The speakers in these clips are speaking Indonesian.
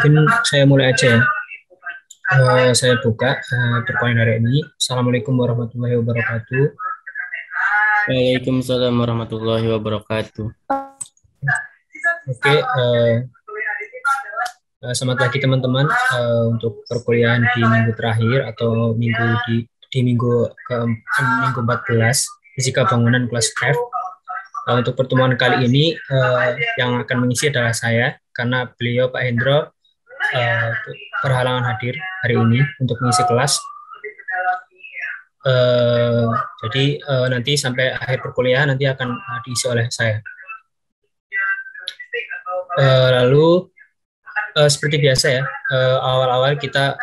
Mungkin saya mulai aja ya. Saya buka perkuliahan hari ini. Assalamualaikum warahmatullahi wabarakatuh. Waalaikumsalam warahmatullahi wabarakatuh. Oke, selamat pagi teman-teman. Untuk perkuliahan di minggu terakhir atau di minggu minggu 14 fisika bangunan kelas F. Untuk pertemuan kali ini yang akan mengisi adalah saya karena beliau Pak Hendro berhalangan hadir hari ini untuk mengisi kelas. Jadi nanti sampai akhir perkuliahan nanti akan diisi oleh saya. Lalu seperti biasa ya, awal-awal kita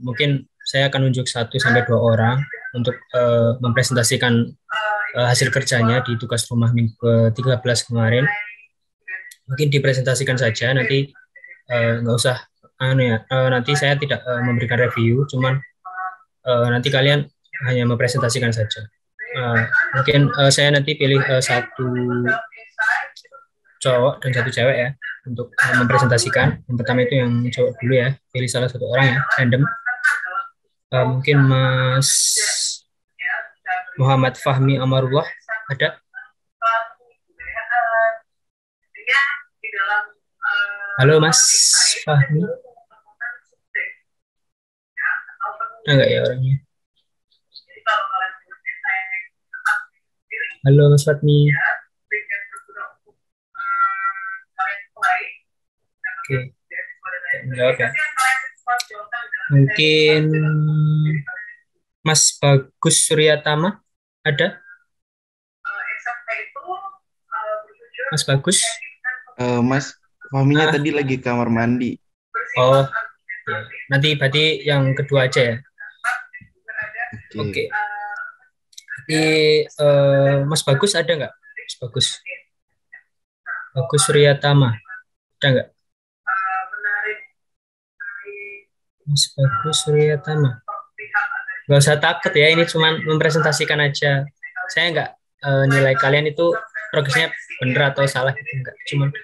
mungkin saya akan unjuk 1-2 orang untuk mempresentasikan hasil kerjanya di tugas rumah minggu ke-13 kemarin. Mungkin dipresentasikan saja, nanti nggak usah nanti saya tidak memberikan review, cuman nanti kalian hanya mempresentasikan saja. Mungkin saya nanti pilih satu cowok dan satu cewek ya untuk mempresentasikan. Yang pertama itu yang cowok dulu ya, pilih salah satu orang ya, random. Mungkin Mas Muhammad Fahmi Amarullah ada? Halo Mas Fahmi. Enggak ya orangnya? Halo Mas Fahmi. Oke. Menjawab ya. Mungkin Mas Bagus Suryatama ada? Mas Bagus? Mas Fahminya tadi lagi kamar mandi. Oh, ya. Nanti berarti yang kedua aja ya. Oke. Jadi Mas Bagus ada nggak? Mas Bagus. Bagus Suryatama ada nggak? Mas Bagus Suryatama. Gak usah takut ya, ini cuma mempresentasikan aja. Saya nggak nilai kalian itu progresnya benar atau salah gitu, enggak. Cuman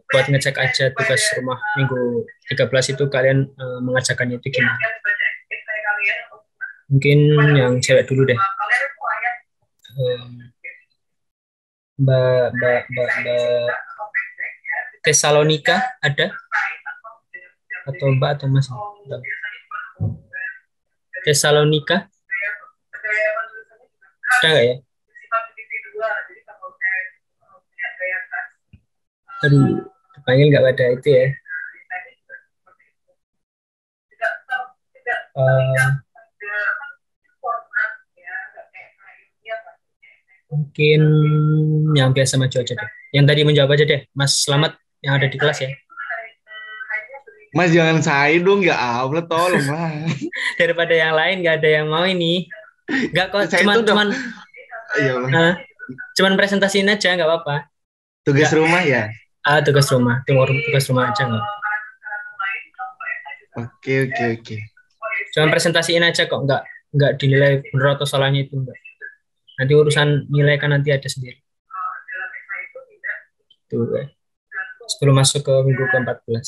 buat ngecek aja tugas rumah minggu 13 itu kalian mengerjakannya itu gimana. Mungkin yang cewek dulu deh. Mbak Tesalonika ada? Atau Mbak atau Mas? Tesalonika ada nggak ya? Aduh, dipanggil nggak pada itu ya. Mungkin yang biasa maju aja deh. Yang tadi menjawab aja deh, Mas Slamet yang ada di kelas ya. Mas jangan saya dong, ya Allah tolong lah. Daripada yang lain nggak ada yang mau ini. Nggak kok, cuman presentasiin aja nggak apa-apa. Tugas rumah ya? Tugas rumah aja nggak. Oke. Cuman presentasiin aja kok, nggak dinilai benar atau salahnya itu enggak. Nanti urusan nilai kan nanti ada sendiri. Tuh ya. Sebelum masuk ke minggu ke-14.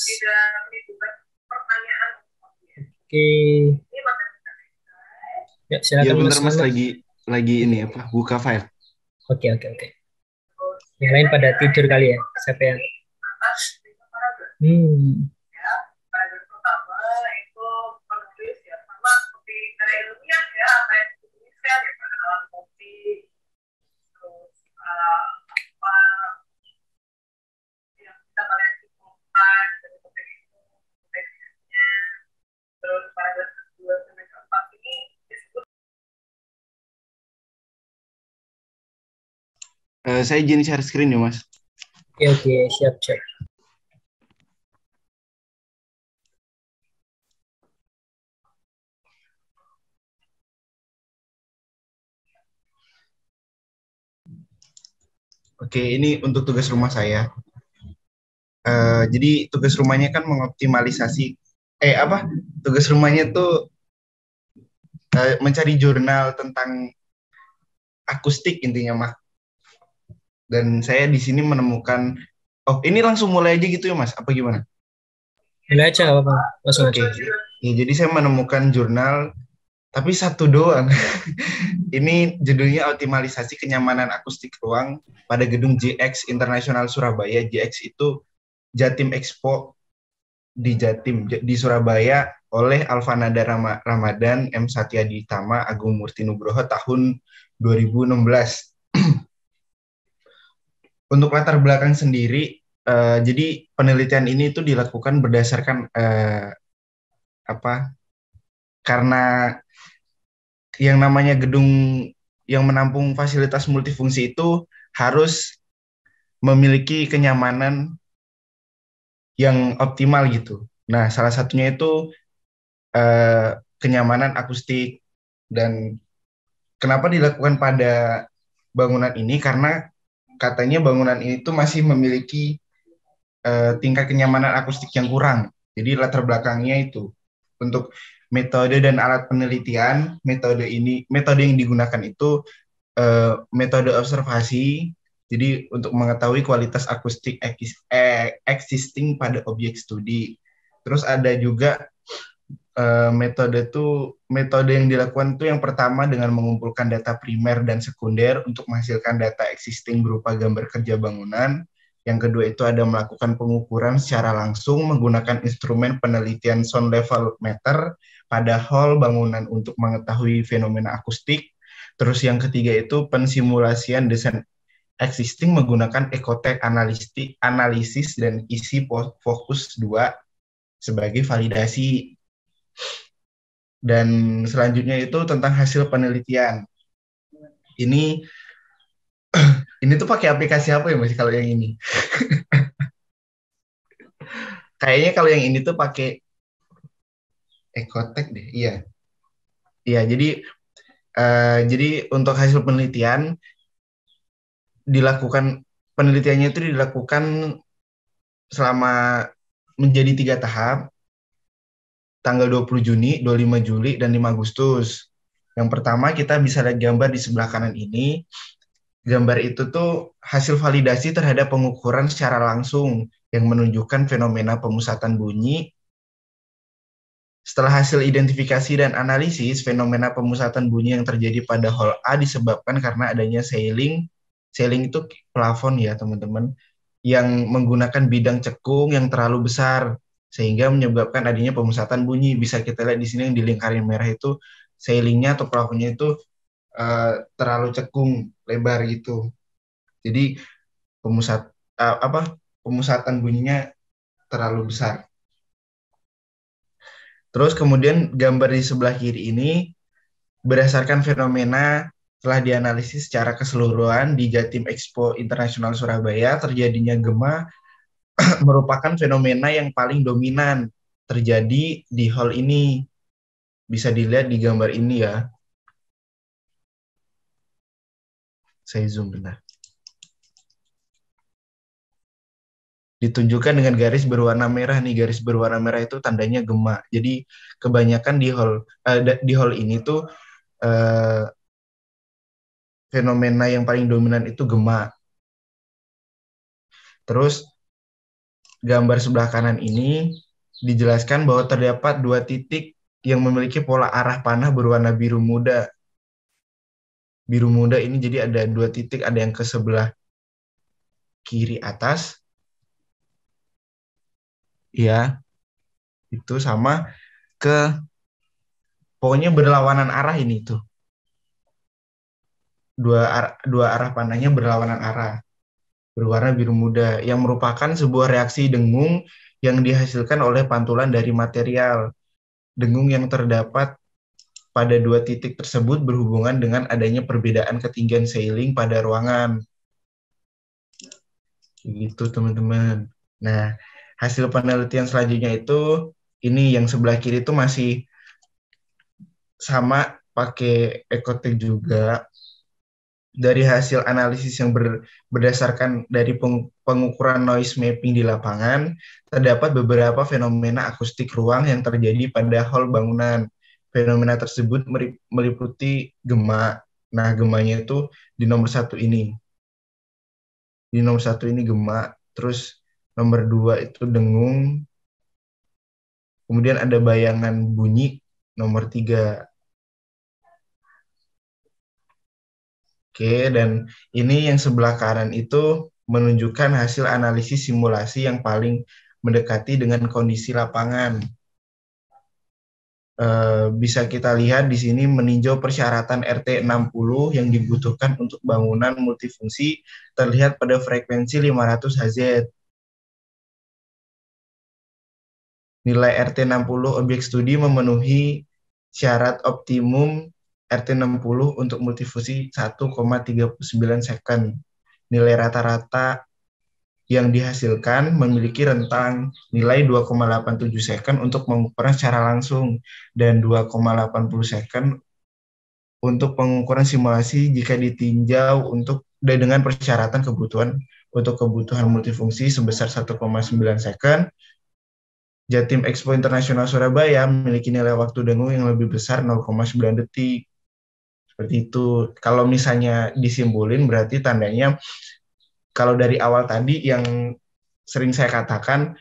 Oke. Ya, silakan. Ya bentar Mas lagi ini apa? Buka file. Oke. Yang lain pada tidur kali ya? Siapa yang? Saya izin share screen ya Mas. Oke, siap. Oke, ini untuk tugas rumah saya. Jadi tugas rumahnya kan mengoptimalisasi tugas rumahnya tuh mencari jurnal tentang akustik intinya mah. Dan saya di sini menemukan ini langsung mulai aja gitu ya Mas, apa gimana? Boleh aja apa? Langsung aja. Oke, ya jadi saya menemukan jurnal, tapi satu doang. Ini judulnya optimalisasi kenyamanan akustik ruang pada gedung JX Internasional Surabaya. JX itu Jatim Expo di Jatim di Surabaya oleh Alfanada Ramadan, M. Satyadi Tama, Agung Murti Nugroho tahun 2016. Untuk latar belakang sendiri, jadi penelitian ini itu dilakukan berdasarkan apa? Karena yang namanya gedung yang menampung fasilitas multifungsi itu harus memiliki kenyamanan yang optimal gitu. Nah, salah satunya itu kenyamanan akustik. Dan kenapa dilakukan pada bangunan ini? Karena katanya bangunan ini tuh masih memiliki tingkat kenyamanan akustik yang kurang. Jadi latar belakangnya itu untuk metode dan alat penelitian, metode yang digunakan itu metode observasi. Jadi untuk mengetahui kualitas akustik existing pada objek studi. Terus ada juga metode yang dilakukan itu yang pertama dengan mengumpulkan data primer dan sekunder untuk menghasilkan data existing berupa gambar kerja bangunan. Yang kedua itu ada melakukan pengukuran secara langsung menggunakan instrumen penelitian sound level meter pada hall bangunan untuk mengetahui fenomena akustik. Terus yang ketiga itu pensimulasian desain existing menggunakan ekotek analisis dan isi fokus 2 sebagai validasi. Dan selanjutnya itu tentang hasil penelitian. Ini ini tuh pakai aplikasi apa ya Mas kalau yang ini? Kayaknya kalau yang ini tuh pakai Ecotech deh. Iya. Iya, jadi untuk hasil penelitian penelitiannya itu dilakukan selama menjadi 3 tahap, tanggal 20 Juni, 25 Juli, dan 5 Agustus. Yang pertama kita bisa lihat gambar di sebelah kanan ini. Gambar itu tuh hasil validasi terhadap pengukuran secara langsung yang menunjukkan fenomena pemusatan bunyi. Setelah hasil identifikasi dan analisis, fenomena pemusatan bunyi yang terjadi pada hall A disebabkan karena adanya ceiling. Ceiling itu plafon ya teman-teman, yang menggunakan bidang cekung yang terlalu besar sehingga menyebabkan adanya pemusatan bunyi. Bisa kita lihat di sini yang di lingkaran merah itu ceilingnya atau plafonnya itu terlalu cekung lebar gitu. Jadi pemusatan bunyinya terlalu besar. Terus kemudian gambar di sebelah kiri ini berdasarkan fenomena telah dianalisis secara keseluruhan di Jatim Expo Internasional Surabaya, terjadinya gema merupakan fenomena yang paling dominan terjadi di hall ini. Bisa dilihat di gambar ini ya. Saya zoom bentar. Ditunjukkan dengan garis berwarna merah nih. Garis berwarna merah itu tandanya gema. Jadi kebanyakan di hall ini tuh fenomena yang paling dominan itu gema. Terus gambar sebelah kanan ini dijelaskan bahwa terdapat 2 titik yang memiliki pola arah panah berwarna biru muda. Biru muda ini jadi ada 2 titik, ada yang ke sebelah kiri atas, ya, itu sama ke pokoknya berlawanan arah ini tuh. Dua arah panahnya berlawanan arah, berwarna biru muda, yang merupakan sebuah reaksi dengung yang dihasilkan oleh pantulan dari material. Dengung yang terdapat pada 2 titik tersebut berhubungan dengan adanya perbedaan ketinggian ceiling pada ruangan. Gitu teman-teman. Nah, hasil penelitian selanjutnya itu ini yang sebelah kiri itu masih sama pakai Ecotech juga. Dari hasil analisis yang berdasarkan dari pengukuran noise mapping di lapangan, terdapat beberapa fenomena akustik ruang yang terjadi pada hall bangunan. Fenomena tersebut meliputi gema. Nah, gemanya itu di nomor 1 ini. Di nomor 1 ini gema, terus nomor 2 itu dengung, Kemudian ada bayangan bunyi nomor 3. Oke, dan ini yang sebelah kanan itu menunjukkan hasil analisis simulasi yang paling mendekati dengan kondisi lapangan. Bisa kita lihat di sini meninjau persyaratan RT 60 yang dibutuhkan untuk bangunan multifungsi terlihat pada frekuensi 500 Hz. Nilai RT 60 objek studi memenuhi syarat optimum RT 60 untuk multifungsi 1,39 second. Nilai rata-rata yang dihasilkan memiliki rentang nilai 2,87 second untuk pengukuran secara langsung dan 2,80 second untuk pengukuran simulasi jika ditinjau dengan persyaratan kebutuhan untuk kebutuhan multifungsi sebesar 1,9 second. Jatim Expo Internasional Surabaya memiliki nilai waktu dengung yang lebih besar 0,9 detik. Seperti itu. Kalau misalnya disimpulin berarti tandanya kalau dari awal tadi yang sering saya katakan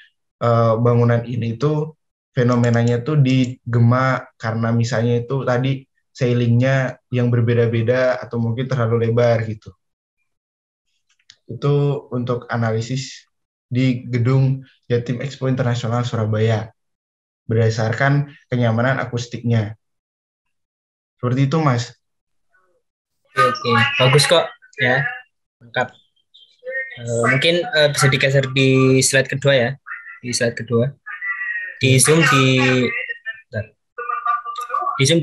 bangunan ini tuh fenomenanya tuh di gema karena misalnya itu tadi ceilingnya yang berbeda-beda atau mungkin terlalu lebar gitu. Itu untuk analisis di gedung Jatim Expo Internasional Surabaya berdasarkan kenyamanan akustiknya. Seperti itu, Mas. Oke, bagus kok ya, lengkap. Mungkin bisa digeser di slide kedua ya, di slide kedua. Di zoom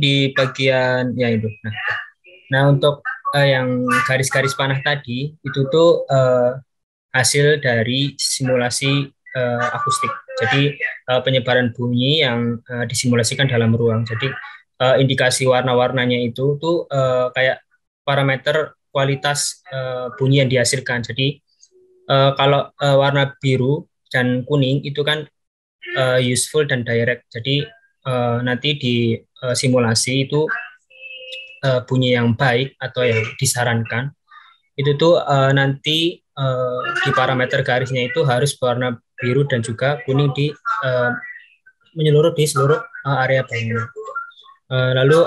di bagian ya itu. Nah untuk yang garis-garis panah tadi itu tuh hasil dari simulasi akustik. Jadi penyebaran bunyi yang disimulasikan dalam ruang. Jadi indikasi warna-warnanya itu tuh kayak parameter kualitas bunyi yang dihasilkan. Jadi kalau warna biru dan kuning itu kan useful dan direct. Jadi nanti di simulasi itu bunyi yang baik atau yang disarankan itu tuh nanti di parameter garisnya itu harus berwarna biru dan juga kuning di menyeluruh di seluruh area bangunan. Lalu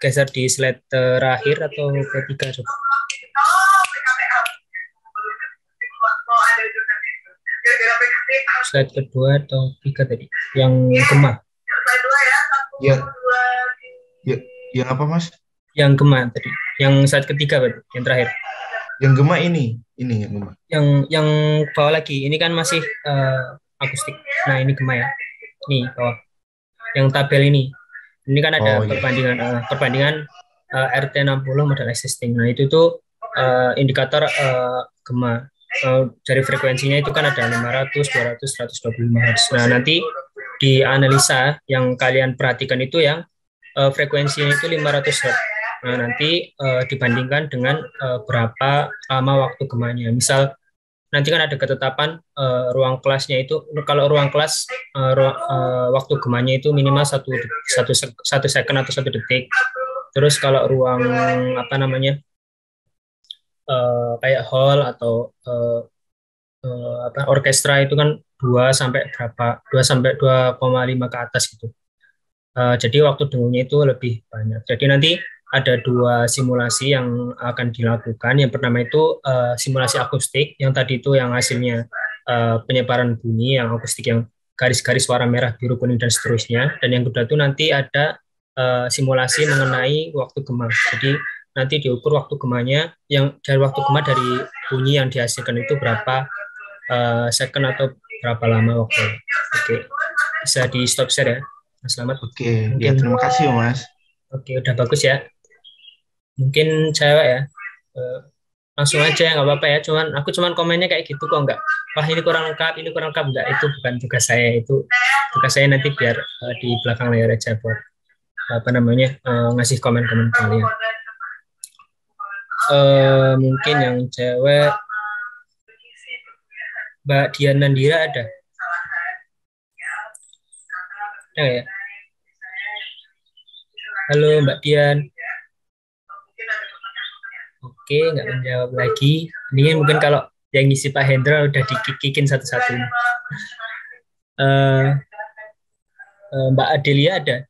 geser di slide terakhir atau ketiga coba. Slide kedua atau tiga tadi yang gema. Ya. Yang apa, Mas? Yang gema tadi. Yang slide ketiga berarti, yang terakhir. Yang gema ini yang gema. Yang bawah lagi, ini kan masih akustik. Nah, ini gema ya. Nih, bawah. Yang tabel ini. Ini kan ada perbandingan RT 60 model existing. Nah, itu tuh indikator gema. Dari frekuensinya itu kan ada 500, 200, 125 Hz. Nah, nanti di analisa yang kalian perhatikan itu yang frekuensinya itu 500 Hz. Nah, nanti dibandingkan dengan berapa lama waktu gemanya. Misal nanti kan ada ketetapan ruang kelasnya itu, kalau ruang kelas waktu gemanya itu minimal satu second atau 1 detik. Terus kalau ruang kayak hall atau orkestra itu kan 2 sampai 2,5 ke atas gitu. Jadi waktu dengungnya itu lebih banyak. Jadi nanti ada 2 simulasi yang akan dilakukan. Yang pertama itu simulasi akustik, yang tadi itu yang hasilnya penyebaran bunyi yang akustik yang garis-garis warna merah, biru, kuning dan seterusnya. Dan yang kedua itu nanti ada simulasi mengenai waktu gema. Jadi nanti diukur waktu gemanya, yang dari waktu gema dari bunyi yang dihasilkan itu berapa second atau berapa lama waktu. Oke, bisa di stop share ya, Mas Slamet. Oke, ya terima kasih Mas. Oke, udah bagus ya. Mungkin cewek ya, langsung aja nggak apa-apa ya. Aku komennya kayak gitu kok, nggak. Wah ini kurang lengkap nggak. Itu bukan tugas saya, itu tugas saya nanti biar di belakang layar aja buat ngasih komen-komen kalian. Mungkin yang cewek Mbak Dian Nandira ada? Ya. Halo Mbak Dian. Oke, nggak menjawab lagi. Ini mungkin kalau yang ngisi Pak Hendra udah dikikin satu-satu. Mbak Adelia ada?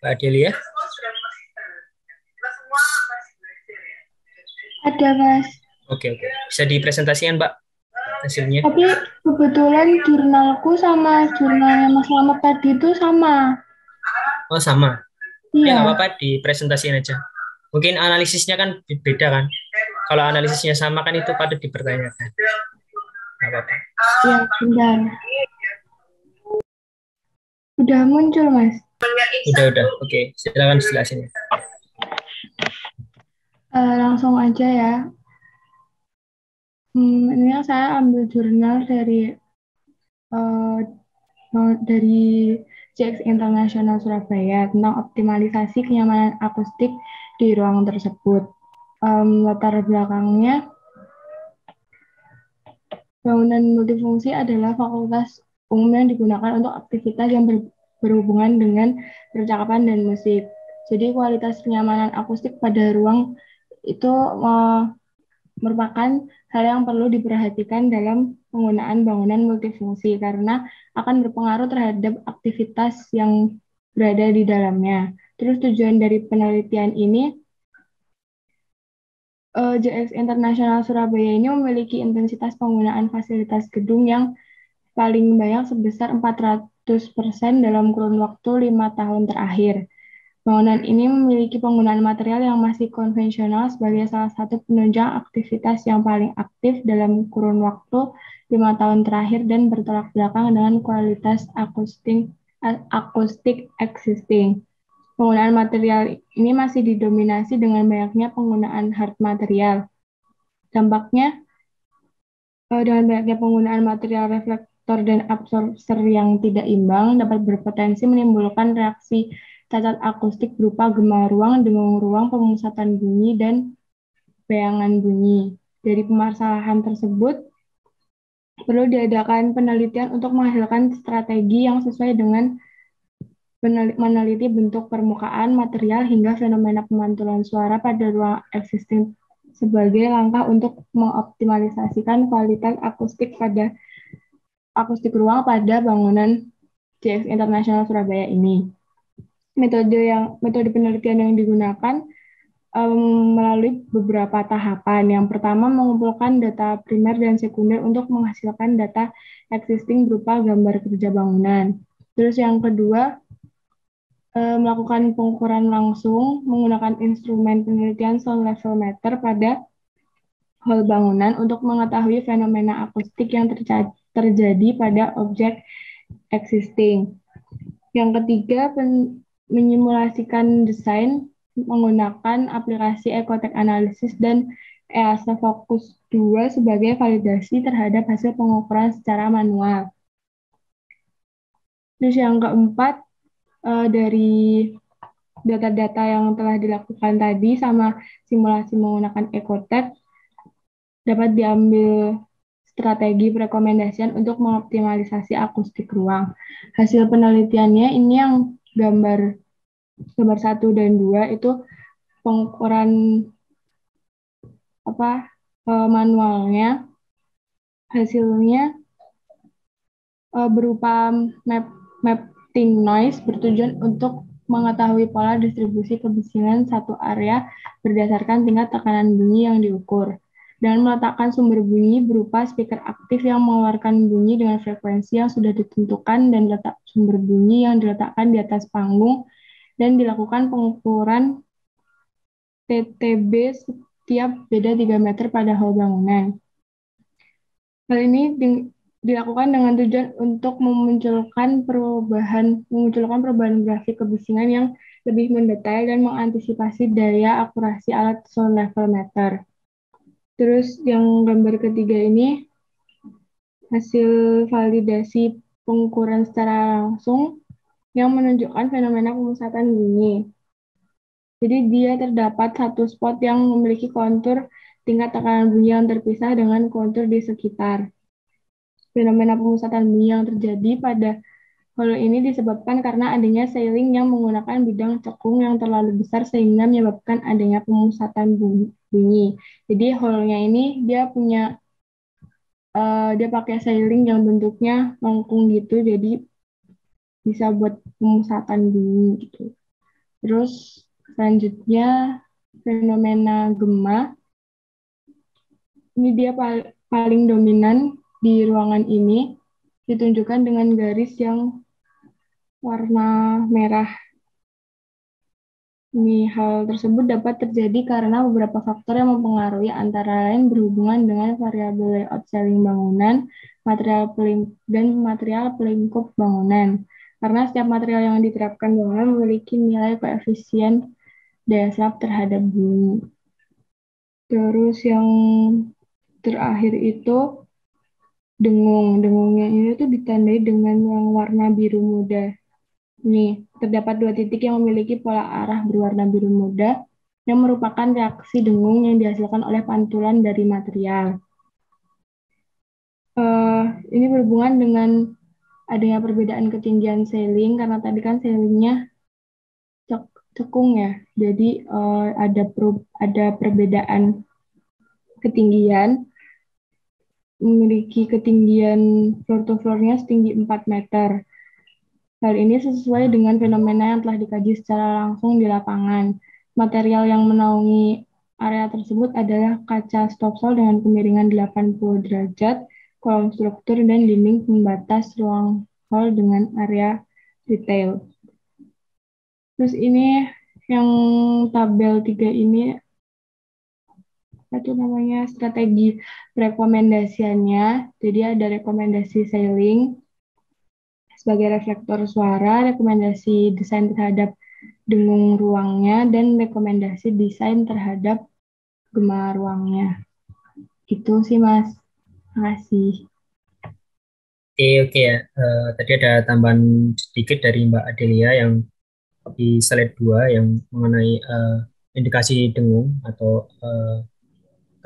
Mbak Adelia? Ada, Mas. Oke. Bisa dipresentasikan, Mbak, hasilnya? Tapi kebetulan jurnalku sama jurnalnya Mas Slamet tadi itu sama. Oh, sama. Iya. Nggak apa-apa, dipresentasikan aja. Mungkin analisisnya kan beda kan? Kalau analisisnya sama kan itu patut dipertanyakan. Nggak apa-apa. Iya, bentar. Udah muncul, Mas. Udah. Oke, silakan dijelasin. Langsung aja ya. Ini yang saya ambil jurnal dari JX International Surabaya tentang optimalisasi kenyamanan akustik di ruang tersebut. Latar belakangnya, bangunan multifungsi adalah fakultas umum yang digunakan untuk aktivitas yang berhubungan dengan percakapan dan musik. Jadi kualitas kenyamanan akustik pada ruang itu merupakan hal yang perlu diperhatikan dalam penggunaan bangunan multifungsi karena akan berpengaruh terhadap aktivitas yang berada di dalamnya. Terus tujuan dari penelitian ini, JX International Surabaya ini memiliki intensitas penggunaan fasilitas gedung yang paling banyak sebesar 400% dalam kurun waktu 5 tahun terakhir. Bangunan ini memiliki penggunaan material yang masih konvensional sebagai salah satu penunjang aktivitas yang paling aktif dalam kurun waktu 5 tahun terakhir dan bertolak belakang dengan kualitas akustik existing. Penggunaan material ini masih didominasi dengan banyaknya penggunaan hard material. Dampaknya, dengan banyaknya penggunaan material reflektor dan absorber yang tidak imbang dapat berpotensi menimbulkan reaksi cacat akustik berupa gema ruang, dengung ruang, pemusatan bunyi, dan bayangan bunyi. Dari permasalahan tersebut, perlu diadakan penelitian untuk menghasilkan strategi yang sesuai dengan meneliti bentuk permukaan, material, hingga fenomena pemantulan suara pada ruang existing sebagai langkah untuk mengoptimalisasikan kualitas akustik ruang pada bangunan JX International Surabaya ini. Metode penelitian yang digunakan melalui beberapa tahapan. Yang pertama, mengumpulkan data primer dan sekunder untuk menghasilkan data existing berupa gambar kerja bangunan. Terus yang kedua, melakukan pengukuran langsung menggunakan instrumen penelitian sound level meter pada hall bangunan untuk mengetahui fenomena akustik yang terjadi pada objek existing. Yang ketiga, menyimulasikan desain menggunakan aplikasi Ecotech Analysis dan EASA Focus 2 sebagai validasi terhadap hasil pengukuran secara manual. Terus yang keempat, dari data-data yang telah dilakukan tadi sama simulasi menggunakan Ecotech, dapat diambil strategi perekomendasian untuk mengoptimalisasi akustik ruang. Hasil penelitiannya ini yang gambar 1 dan 2 itu pengukuran manualnya. Hasilnya berupa mapping noise bertujuan untuk mengetahui pola distribusi kebisingan satu area berdasarkan tingkat tekanan bunyi yang diukur, dan meletakkan sumber bunyi berupa speaker aktif yang mengeluarkan bunyi dengan frekuensi yang sudah ditentukan dan letak sumber bunyi yang diletakkan di atas panggung, dan dilakukan pengukuran TTB setiap beda 3 meter pada hall bangunan. Hal ini dilakukan dengan tujuan untuk memunculkan perubahan grafik kebisingan yang lebih mendetail dan mengantisipasi daya akurasi alat sound level meter. Terus yang gambar ketiga ini hasil validasi pengukuran secara langsung yang menunjukkan fenomena pemusatan bunyi. Jadi dia terdapat satu spot yang memiliki kontur tingkat tekanan bunyi yang terpisah dengan kontur di sekitar. Fenomena pemusatan bunyi yang terjadi pada hall ini disebabkan karena adanya ceiling yang menggunakan bidang cekung yang terlalu besar sehingga menyebabkan adanya pemusatan bunyi. Jadi hall-nya ini dia punya dia pakai sailing yang bentuknya lengkung gitu, jadi bisa buat pemusatan bunyi gitu. Terus selanjutnya fenomena Gemma. Ini dia paling dominan di ruangan ini, ditunjukkan dengan garis yang warna merah. Ini hal tersebut dapat terjadi karena beberapa faktor yang mempengaruhi, antara lain berhubungan dengan variabel layout ceiling bangunan, dan material pelingkup bangunan. Karena setiap material yang diterapkan bangunan memiliki nilai koefisien daya serap terhadap bumi. Terus yang terakhir itu dengung. Dengungnya ini tuh ditandai dengan yang warna biru muda. Nih, terdapat dua titik yang memiliki pola arah berwarna biru muda yang merupakan reaksi dengung yang dihasilkan oleh pantulan dari material. Ini berhubungan dengan adanya perbedaan ketinggian ceiling, karena tadi kan ceilingnya cekung ya. Jadi ada perbedaan ketinggian, memiliki ketinggian floor to floor-nya setinggi 4 meter. Hal ini sesuai dengan fenomena yang telah dikaji secara langsung di lapangan. Material yang menaungi area tersebut adalah kaca stopsol dengan kemiringan 80 derajat, kolom struktur, dan dinding pembatas ruang hall dengan area retail. Terus ini yang tabel 3 ini itu namanya strategi rekomendasiannya. Jadi ada rekomendasi ceiling sebagai reflektor suara, rekomendasi desain terhadap dengung ruangnya, dan rekomendasi desain terhadap gema ruangnya. Itu sih, Mas. Makasih. Oke ya. Tadi ada tambahan sedikit dari Mbak Adelia yang di slide 2 yang mengenai indikasi dengung atau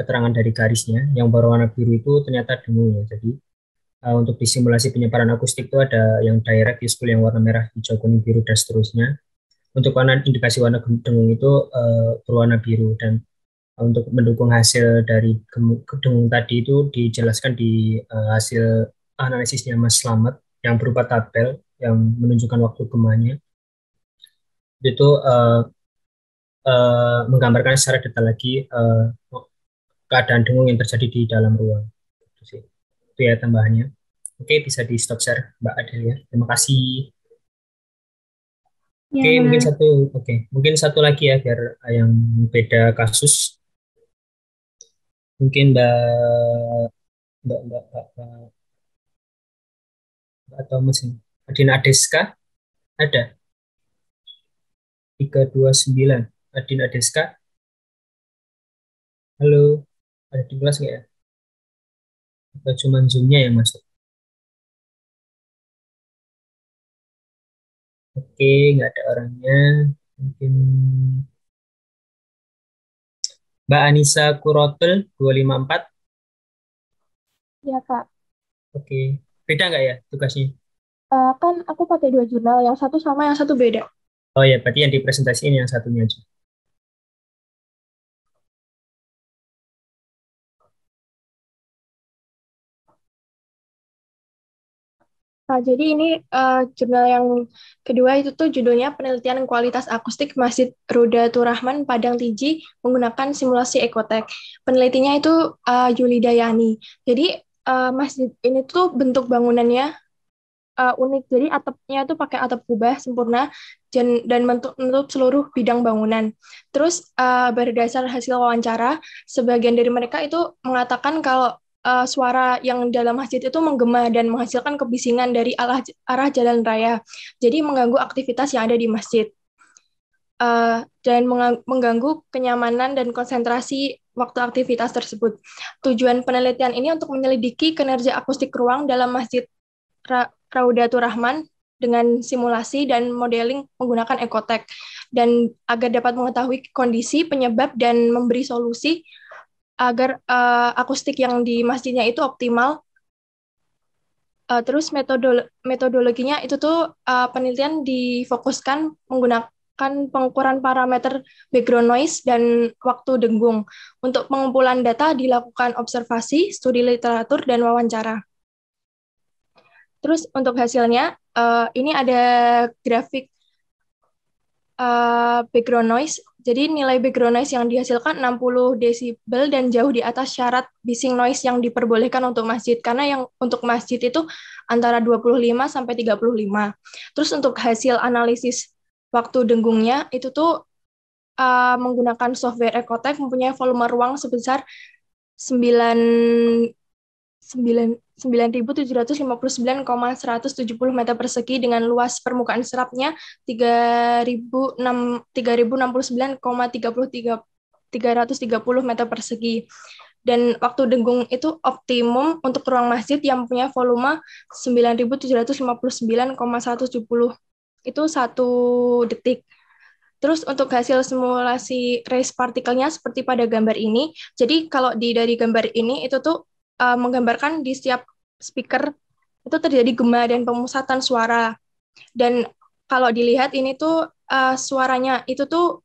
keterangan dari garisnya. Yang berwarna biru itu ternyata dengung ya. Jadi untuk disimulasi penyebaran akustik itu ada yang direct, useful, yang warna merah, hijau, kuning, biru, dan seterusnya. Untuk indikasi warna dengung itu berwarna biru, dan untuk mendukung hasil dari dengung tadi itu dijelaskan di hasil analisisnya Mas Slamet yang berupa tabel yang menunjukkan waktu gemanya. Itu menggambarkan secara detail lagi keadaan dengung yang terjadi di dalam ruang. Itu ya tambahannya. Oke, bisa di stop share Mbak Adelia. Terima kasih. Ya, Mungkin satu lagi ya biar yang beda kasus. Mungkin Mbak Thomas ini. Adina Adeska ada 329. Adina Adeska. Halo, ada di kelas nggak ya? Atau cuma Zoom-nya yang masuk? Oke, nggak ada orangnya. Mungkin Mbak Anissa Kurotel 254. Ya, Kak. Oke, beda nggak ya tugasnya? Kan aku pakai 2 jurnal, yang satu sama yang satu beda. Oh ya, berarti yang dipresentasiin yang satunya aja. Nah, jadi ini jurnal yang kedua itu tuh judulnya Penelitian Kualitas Akustik Masjid Rodatul Rahman Padang Tiji menggunakan simulasi Ecotech. Penelitinya itu Yuli Dayani. Jadi masjid ini tuh bentuk bangunannya unik. Jadi atapnya itu pakai atap kubah sempurna dan menutup seluruh bidang bangunan. Terus berdasar hasil wawancara, sebagian dari mereka itu mengatakan kalau suara yang dalam masjid itu menggema dan menghasilkan kebisingan dari arah jalan raya. Jadi mengganggu aktivitas yang ada di masjid. Dan mengganggu kenyamanan dan konsentrasi waktu aktivitas tersebut. Tujuan penelitian ini untuk menyelidiki kinerja akustik ruang dalam Masjid Raudatul Rahman dengan simulasi dan modeling menggunakan Ecotech, dan agar dapat mengetahui kondisi, penyebab, dan memberi solusi agar akustik yang di masjidnya itu optimal. Terus metodologinya itu tuh penelitian difokuskan pengukuran parameter background noise dan waktu dengung. Untuk pengumpulan data dilakukan observasi, studi literatur, dan wawancara. Terus untuk hasilnya, ini ada grafik background noise. Jadi nilai background noise yang dihasilkan 60 desibel dan jauh di atas syarat bising noise yang diperbolehkan untuk masjid. Karena yang untuk masjid itu antara 25 sampai 35. Terus untuk hasil analisis waktu dengungnya itu tuh menggunakan software Ecotech mempunyai volume ruang sebesar 9.759,170 meter persegi dengan luas permukaan serapnya 3.069,330 meter persegi. Dan waktu dengung itu optimum untuk ruang masjid yang punya volume 9.759,170 itu 1 detik. Terus untuk hasil simulasi rays partikelnya seperti pada gambar ini. Jadi kalau dari gambar ini itu tuh menggambarkan di setiap speaker itu terjadi gema dan pemusatan suara. Dan kalau dilihat ini tuh suaranya itu tuh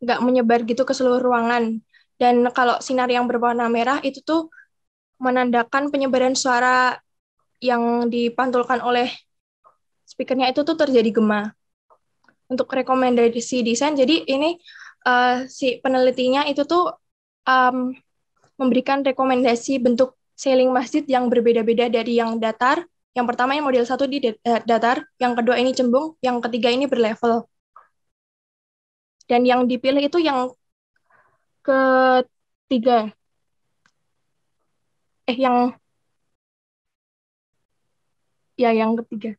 nggak menyebar gitu ke seluruh ruangan. Dan kalau sinar yang berwarna merah itu tuh menandakan penyebaran suara yang dipantulkan oleh speakernya itu tuh terjadi gema. Untuk rekomendasi desain, jadi ini si penelitinya itu tuh memberikan rekomendasi bentuk ceiling masjid yang berbeda-beda dari yang datar. Yang pertama yang model 1 di datar, yang kedua ini cembung, yang ketiga ini berlevel. Dan yang dipilih itu yang ketiga. Yang ketiga.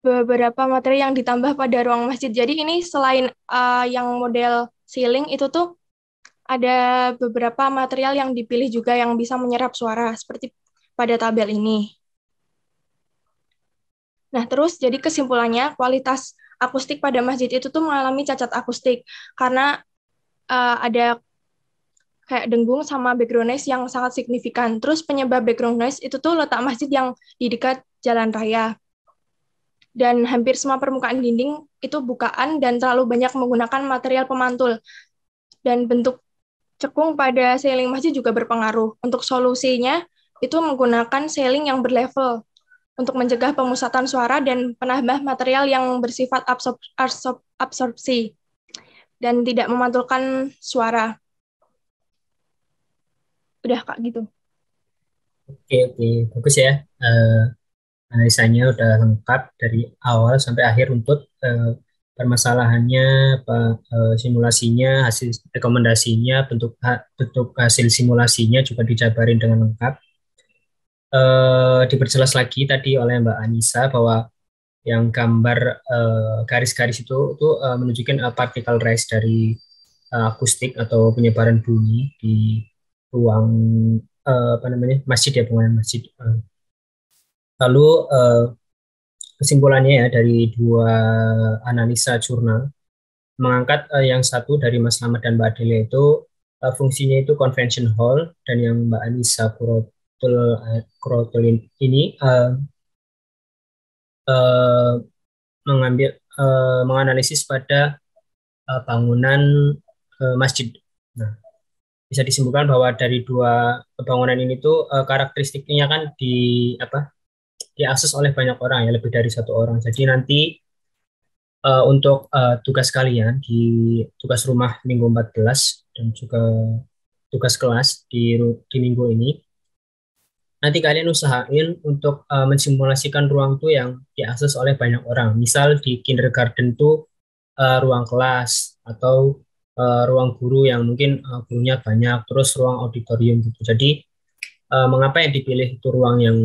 Beberapa materi yang ditambah pada ruang masjid. Jadi ini selain yang model ceiling itu tuh ada beberapa material yang dipilih juga yang bisa menyerap suara seperti pada tabel ini. Nah, terus jadi kesimpulannya kualitas akustik pada masjid itu tuh mengalami cacat akustik karena ada kayak dengung sama background noise yang sangat signifikan. Terus penyebab background noise itu tuh letak masjid yang di dekat jalan raya. Dan hampir semua permukaan dinding itu bukaan dan terlalu banyak menggunakan material pemantul. Dan bentuk cekung pada ceiling masjid juga berpengaruh. Untuk solusinya itu menggunakan ceiling yang berlevel untuk mencegah pemusatan suara dan penambah material yang bersifat absorpsi dan tidak memantulkan suara. Udah Kak gitu. Oke, bagus ya. Analisanya udah lengkap dari awal sampai akhir untuk permasalahannya, simulasinya, hasil rekomendasinya, bentuk hasil simulasinya juga dijabarin dengan lengkap. Diperjelas lagi tadi oleh Mbak Anissa bahwa yang gambar garis-garis itu menunjukkan particle rise dari akustik atau penyebaran bunyi di ruang masjid ya, bangunan masjid. Lalu kesimpulannya ya dari 2 analisa jurnal mengangkat yang satu dari Mas Slamet dan Mbak Adelia itu fungsinya itu convention hall, dan yang Mbak Anissa Kurotulin ini menganalisis pada bangunan masjid. Nah, bisa disimpulkan bahwa dari 2 bangunan ini tuh karakteristiknya kan diakses oleh banyak orang ya, lebih dari 1 orang. Jadi nanti untuk tugas kalian di tugas rumah minggu 14 dan juga tugas kelas di minggu ini, nanti kalian usahain untuk mensimulasikan ruang tuh yang diakses oleh banyak orang. Misal di kindergarten tuh ruang kelas atau ruang guru yang mungkin gurunya banyak, terus ruang auditorium gitu. Jadi mengapa yang dipilih itu ruang yang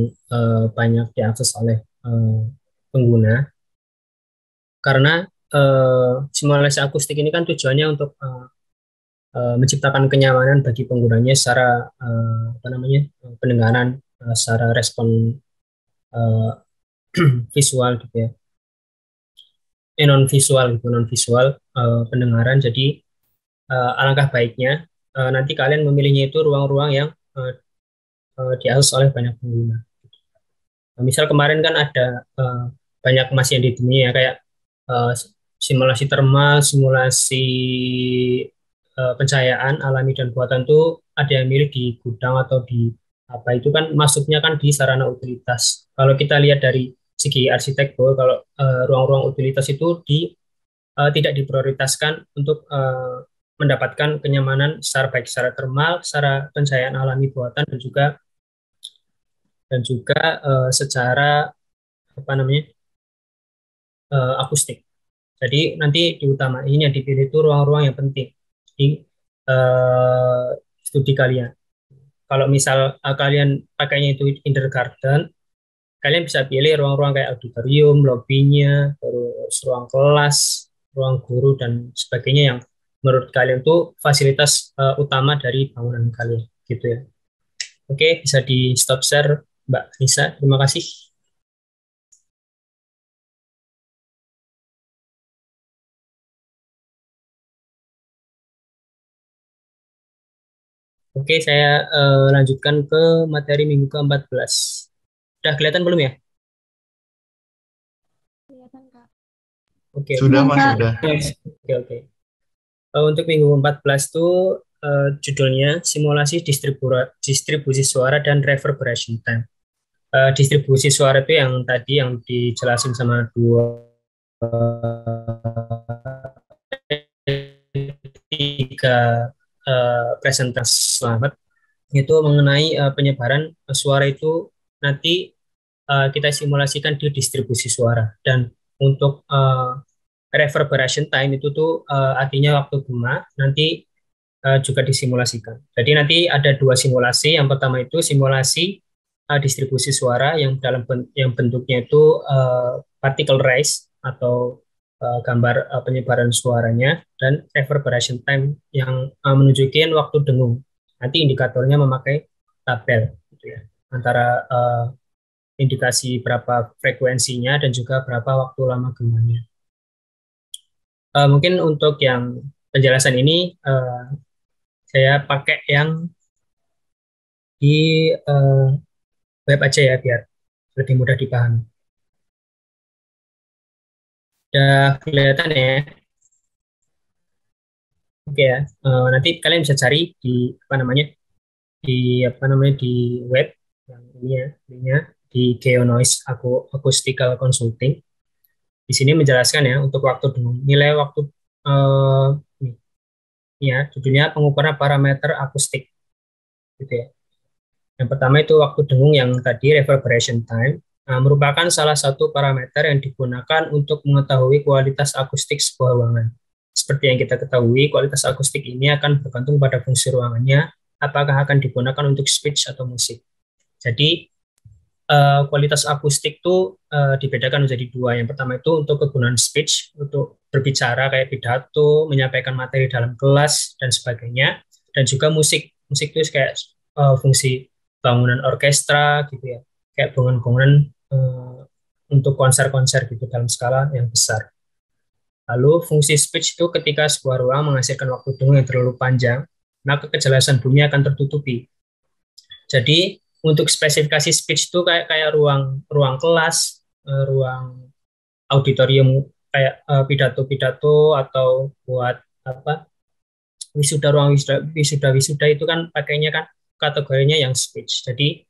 banyak diakses oleh pengguna? Karena simulasi akustik ini kan tujuannya untuk menciptakan kenyamanan bagi penggunanya secara pendengaran, secara respon visual gitu ya, non visual pendengaran. Jadi alangkah baiknya nanti kalian memilihnya itu ruang-ruang yang diakses oleh banyak pengguna. Misal kemarin kan ada banyak masjid yang ditemui ya, kayak eh, simulasi termal, simulasi pencahayaan alami dan buatan tuh ada yang milih di gudang atau di apa itu kan masuknya kan di sarana utilitas. Kalau kita lihat dari segi arsitektur, kalau ruang-ruang utilitas itu tidak diprioritaskan untuk mendapatkan kenyamanan secara baik secara termal, secara pencahayaan alami buatan dan juga secara apa namanya akustik. Jadi nanti diutama ini yang dipilih itu ruang-ruang yang penting di uh, studi kalian. Kalau misal kalian pakainya itu indoor garden, kalian bisa pilih ruang-ruang kayak auditorium, lobbynya, terus ruang kelas, ruang guru dan sebagainya yang menurut kalian tuh fasilitas utama dari bangunan kalian, gitu ya. Oke, bisa di stop share, Mbak Nisa. Terima kasih. Oke, saya lanjutkan ke materi minggu ke-14. Udah kelihatan belum ya? Kelihatan, Kak. Oke. Sudah, Mas, Kak. sudah. Oke. Untuk minggu ke-14 tuh judulnya simulasi distribusi suara dan reverberation time. Distribusi suara itu yang tadi yang dijelasin sama tiga presentasi selamat itu mengenai penyebaran suara itu nanti kita simulasikan di distribusi suara dan untuk reverberation time itu tuh artinya waktu gema nanti juga disimulasikan. Jadi nanti ada dua simulasi. Yang pertama itu simulasi distribusi suara yang bentuknya itu particle rise atau gambar penyebaran suaranya dan reverberation time yang menunjukkan waktu dengung. Nanti indikatornya memakai tabel gitu ya. Antara indikasi berapa frekuensinya dan juga berapa waktu lama gemanya. Mungkin untuk yang penjelasan ini saya pakai yang di web aja ya biar lebih mudah dipahami. Udah kelihatan ya? Oke ya. Nanti kalian bisa cari di di web yang ini ya, linknya di Geonoise Acoustical Consulting. Di sini menjelaskan ya untuk waktu dengung. Nilai waktu ini ya, judulnya pengukuran parameter akustik gitu ya. Yang pertama itu waktu dengung yang tadi reverberation time merupakan salah satu parameter yang digunakan untuk mengetahui kualitas akustik sebuah ruangan. Seperti yang kita ketahui, kualitas akustik ini akan bergantung pada fungsi ruangannya, apakah akan digunakan untuk speech atau musik. Jadi kualitas akustik itu dibedakan menjadi dua. Yang pertama itu untuk kegunaan speech, untuk berbicara kayak pidato, menyampaikan materi dalam kelas dan sebagainya, dan juga musik. Musik itu kayak fungsi bangunan orkestra gitu ya, kayak bangunan-bangunan untuk konser-konser gitu dalam skala yang besar. Lalu fungsi speech itu ketika sebuah ruang menghasilkan waktu dengung yang terlalu panjang, maka kejelasan bunyi akan tertutupi. Jadi untuk spesifikasi speech itu kayak ruang kelas, ruang auditorium kayak pidato-pidato atau buat apa ruang wisuda itu kan pakainya kan kategorinya yang speech. Jadi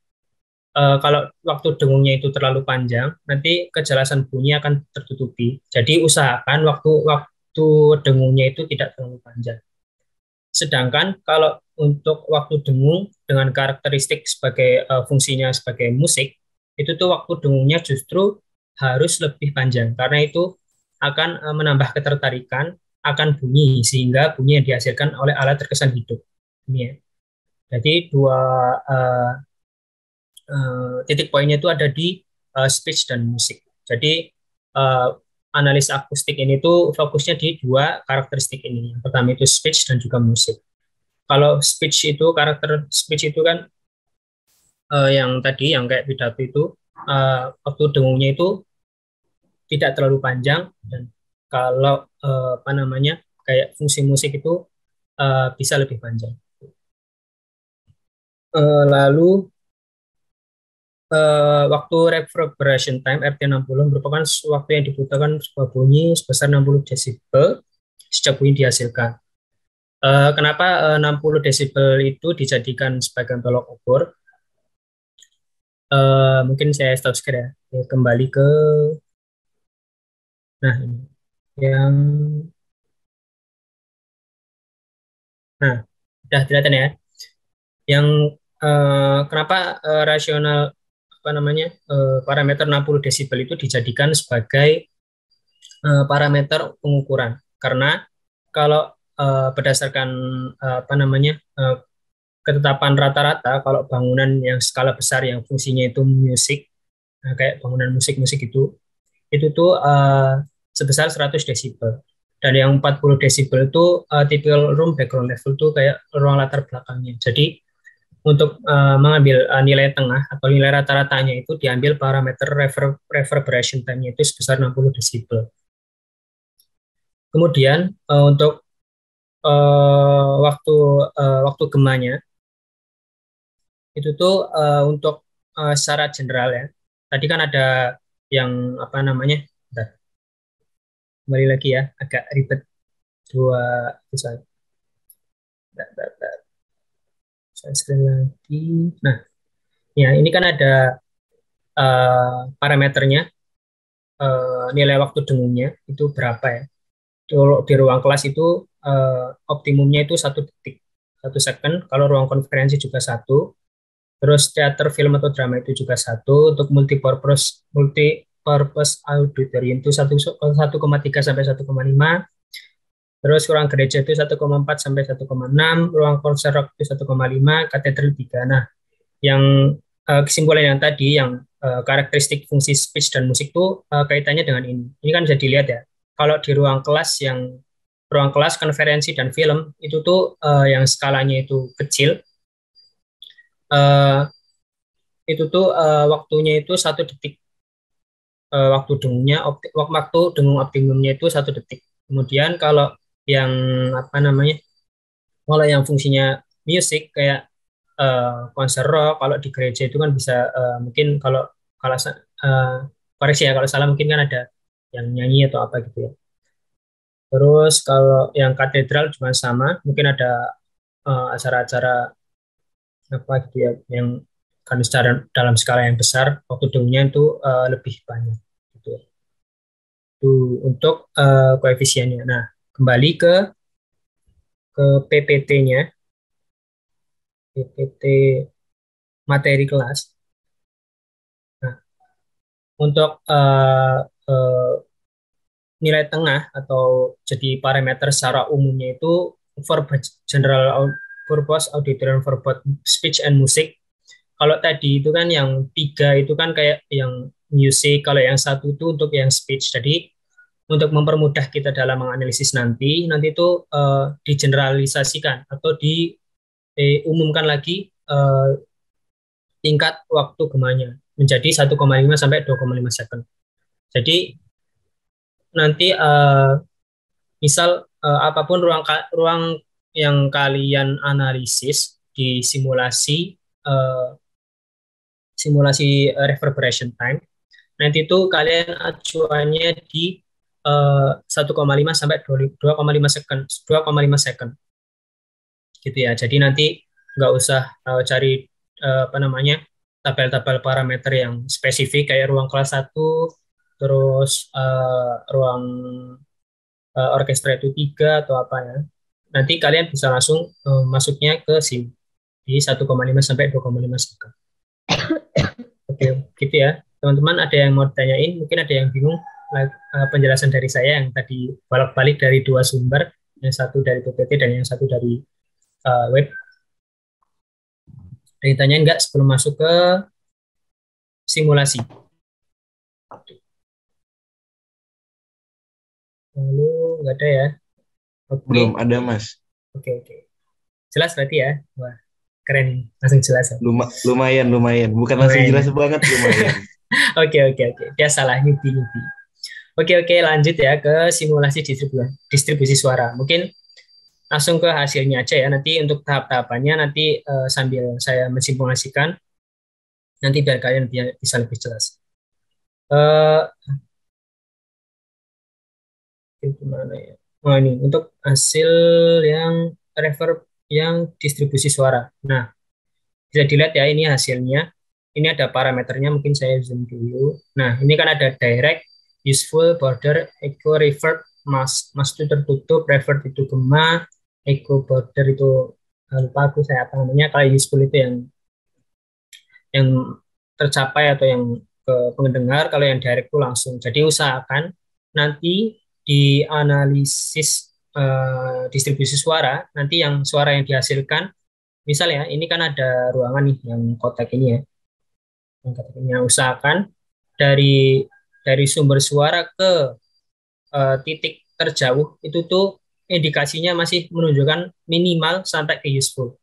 kalau waktu dengungnya itu terlalu panjang, nanti kejelasan bunyi akan tertutupi. Jadi usahakan waktu dengungnya itu tidak terlalu panjang. Sedangkan kalau untuk waktu dengung dengan karakteristik sebagai fungsinya sebagai musik, itu tuh waktu dengungnya justru harus lebih panjang karena itu akan menambah ketertarikan akan bunyi sehingga bunyi yang dihasilkan oleh alat terkesan hidup. Ini ya. Jadi dua titik poinnya itu ada di speech dan musik. Jadi analis akustik ini tuh fokusnya di dua karakteristik ini. Yang pertama itu speech dan juga musik. Kalau speech itu karakter speech itu kan yang tadi yang kayak pidato itu waktu dengungnya itu tidak terlalu panjang dan kalau kayak fungsi musik itu bisa lebih panjang. Lalu waktu reverberation time RT60 merupakan waktu yang dibutuhkan sebuah bunyi sebesar 60 desibel sejak bunyi dihasilkan. Kenapa 60 desibel itu dijadikan sebagai tolok ukur? Mungkin saya stop sekali ya. Kembali ke ini yang udah kelihatan ya. Yang kenapa rasional parameter 60 desibel itu dijadikan sebagai parameter pengukuran, karena kalau berdasarkan ketetapan rata-rata, kalau bangunan yang skala besar yang fungsinya itu musik, kayak bangunan musik itu tuh sebesar 100 desibel. Dan yang 40 desibel itu typical room background level tuh kayak ruang latar belakangnya. Jadi untuk mengambil nilai tengah atau nilai rata-ratanya itu diambil parameter reverberation time-nya itu sebesar 60 desibel. Kemudian untuk waktu gemanya itu tuh untuk secara general ya. Tadi kan ada yang kembali lagi ya, agak ribet dua misalnya. Saya screen lagi. Nah, ya ini kan ada parameternya, nilai waktu dengungnya itu berapa ya. Di ruang kelas itu optimumnya itu 1 detik, 1 second. Kalau ruang konferensi juga 1. Terus teater, film atau drama itu juga 1. Untuk multipurpose auditorium itu 1,3 sampai 1,5. Terus ruang gereja itu 1,4 sampai 1,6. Ruang konser rock itu 1,5. Katedral 3. Nah, yang kesimpulan yang tadi, yang karakteristik fungsi speech dan musik itu kaitannya dengan ini. Ini kan bisa dilihat ya. Kalau di ruang kelas konferensi dan film itu tuh yang skalanya itu kecil, itu tuh waktunya itu 1 detik. Waktu dengung optimumnya itu 1 detik. Kemudian kalau yang kalau yang fungsinya musik kayak konser rock, kalau di gereja itu kan bisa mungkin kalau koreksi ya kalau salah, mungkin kan ada yang nyanyi atau apa gitu ya. Terus kalau yang katedral juga sama, mungkin ada acara-acara apa gitu ya, yang kan secara dalam skala yang besar, waktu dengungnya itu lebih banyak gitu ya. Itu untuk koefisiennya. Nah, kembali ke PPT-nya, PPT materi kelas. Nah, untuk nilai tengah atau jadi parameter secara umumnya itu for general purpose auditorium for both speech and music. Kalau tadi itu kan yang 3 itu kan kayak yang music, kalau yang 1 itu untuk yang speech. Jadi untuk mempermudah kita dalam menganalisis nanti itu digeneralisasikan atau diumumkan lagi tingkat waktu gemanya menjadi 1,5 sampai 2,5 second. Jadi nanti misal apapun ruang yang kalian analisis di simulasi reverberation time, nanti itu kalian acuannya di 1,5 sampai 2,5 second gitu ya. Jadi nanti nggak usah cari tabel-tabel parameter yang spesifik kayak ruang kelas 1, terus ruang orkestra itu 3 atau apa ya. Nanti kalian bisa langsung masuknya ke SIM di 1,5 sampai 2,5 second. Oke, gitu ya. Teman-teman ada yang mau ditanyain? Mungkin ada yang bingung penjelasan dari saya yang tadi balik-balik dari 2 sumber, yang satu dari PPT dan yang satu dari web. Ada yang tanya enggak sebelum masuk ke simulasi? Lalu enggak ada ya? Okay. Belum ada, Mas. Oke. Jelas berarti ya? Wah, keren. Langsung jelas. Lumayan. Bukan langsung jelas banget, lumayan. Oke. Dia salah, nyubi. Oke, lanjut ya ke simulasi distribusi suara. Mungkin langsung ke hasilnya aja ya. Nanti untuk tahap-tahapannya nanti sambil saya mensimulasikan, Nanti biar kalian bisa lebih jelas. Gimana ya? Oh, ini untuk hasil yang reverb yang distribusi suara. Nah, bisa dilihat ya ini hasilnya. Ini ada parameternya, mungkin saya zoom dulu. Nah, ini kan ada direct, useful, border, echo, reverb, mass itu tertutup, reverb itu gema, echo border itu lupa aku saya apa namanya. Kalau useful itu yang tercapai atau yang ke pendengar, kalau yang direct itu langsung. Jadi usahakan nanti di analisis distribusi suara, nanti yang suara yang dihasilkan, misalnya ini kan ada ruangan nih yang kotak ini ya, yang kotak ini, yang usahakan dari sumber suara ke titik terjauh itu tuh indikasinya masih menunjukkan minimal sampai ke useful,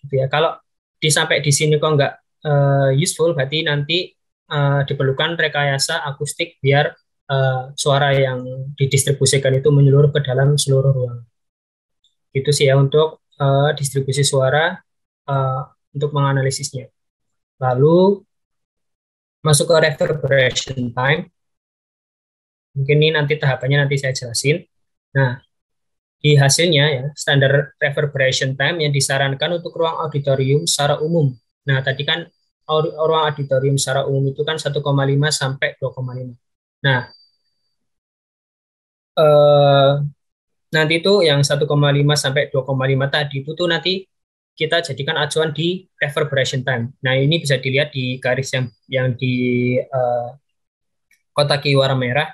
gitu ya. Kalau sampai di sini kok nggak useful, berarti nanti diperlukan rekayasa akustik biar suara yang didistribusikan itu menyeluruh ke dalam seluruh ruangan. Itu sih ya untuk distribusi suara uh, untuk menganalisisnya. Lalu masuk ke reverberation time. Mungkin ini nanti tahapannya nanti saya jelasin. Nah, di hasilnya ya, standar reverberation time yang disarankan untuk ruang auditorium secara umum. Nah, tadi kan ruang auditorium secara umum itu kan 1,5 sampai 2,5. Nah, nanti itu yang 1,5 sampai 2,5 tadi itu tuh nanti kita jadikan acuan di reverberation time. Nah, ini bisa dilihat di garis yang di kotak warna merah.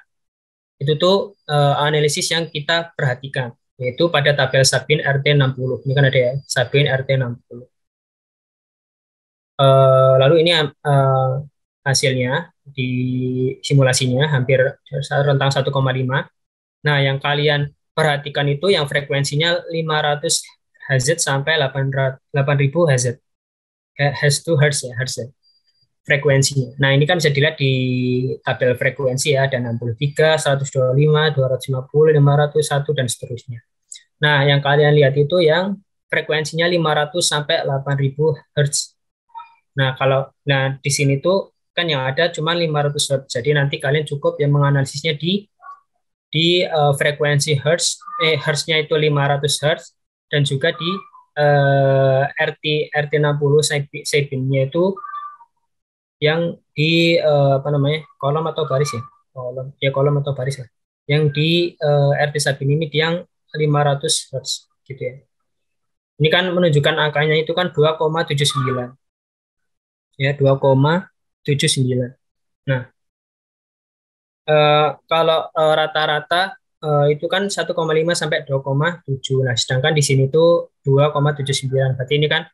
Itu tuh analisis yang kita perhatikan, yaitu pada tabel Sabin RT60. Ini kan ada ya, Sabin RT60. Lalu ini hasilnya di simulasinya hampir rentang 1,5. Nah, yang kalian perhatikan itu yang frekuensinya 500 Hz sampai 8000 Hz. Hertz to Hertz ya, Hertz ya, frekuensinya. Nah, ini kan bisa dilihat di tabel frekuensi ya, ada 63, 125, 250, 500, 1, dan seterusnya. Nah, yang kalian lihat itu yang frekuensinya 500 sampai 8000 Hz. Nah, di sini tuh kan yang ada cuma 500 Hz. Jadi nanti kalian cukup yang menganalisisnya di frekuensi Hertz, Hertz-nya itu 500 Hz, dan juga di RT60 Sabin-nya itu yang di kolom atau baris ya, kolom atau baris ya, yang di RT Sabin ini yang 500 Hz gitu ya. Ini kan menunjukkan angkanya itu kan 2,79 ya, 2,79. Nah, kalau rata-rata itu kan 1,5 sampai 2,7. Nah, sedangkan di sini tuh 2,79. Berarti ini kan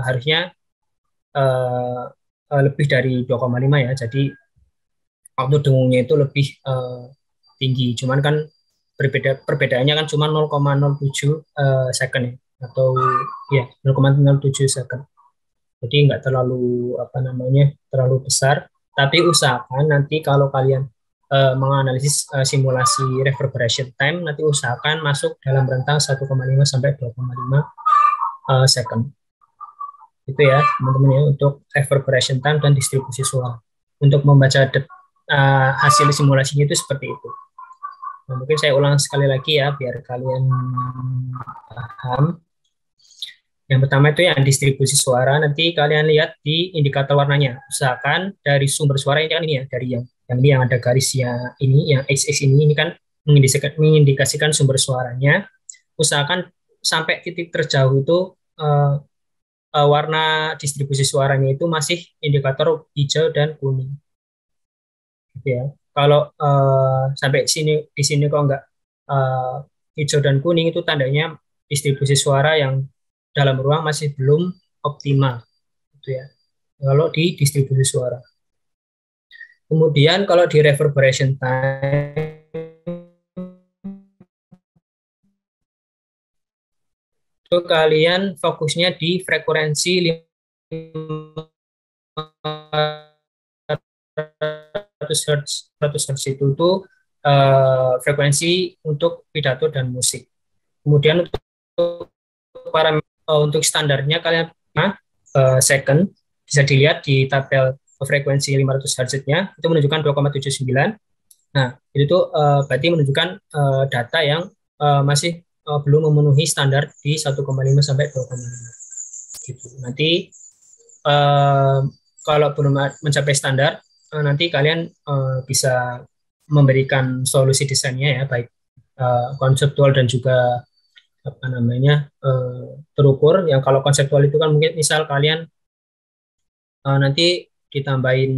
harusnya lebih dari 2,5 ya. Jadi waktu dengungnya itu lebih tinggi. Cuman kan perbedaannya kan cuma 0,07 second ya, atau ya 0,07 second. Jadi nggak terlalu terlalu besar. Tapi usahakan nanti kalau kalian menganalisis simulasi reverberation time, nanti usahakan masuk dalam rentang 1,5 sampai 2,5 second. Itu ya teman-teman ya, untuk reverberation time dan distribusi suara. Untuk membaca hasil simulasinya itu seperti itu. Nah, mungkin saya ulang sekali lagi ya biar kalian paham. Yang pertama itu yang distribusi suara, nanti kalian lihat di indikator warnanya. Usahakan dari sumber suara ini kan ini ya, dari yang ini yang ada garisnya ini, yang XX ini kan mengindikasikan sumber suaranya. Usahakan sampai titik terjauh itu warna distribusi suaranya itu masih indikator hijau dan kuning. Gitu ya. Kalau sampai di sini kok enggak hijau dan kuning, itu tandanya distribusi suara yang dalam ruang masih belum optimal, gitu ya. Kalau di distribusi suara. Kemudian kalau di reverberation time itu kalian fokusnya di frekuensi 100 Hz itu tuh frekuensi untuk pidato dan musik. Kemudian untuk standarnya kalian second. bisa dilihat di tabel frekuensi 500 Hz-nya itu menunjukkan 2,79. Nah, itu tuh berarti menunjukkan data yang masih belum memenuhi standar di 1,5 sampai 2,5. Gitu. Nanti kalau belum mencapai standar, nanti kalian bisa memberikan solusi desainnya ya, baik konseptual dan juga apa namanya terukur. Yang kalau konseptual itu kan mungkin misal kalian nanti ditambahin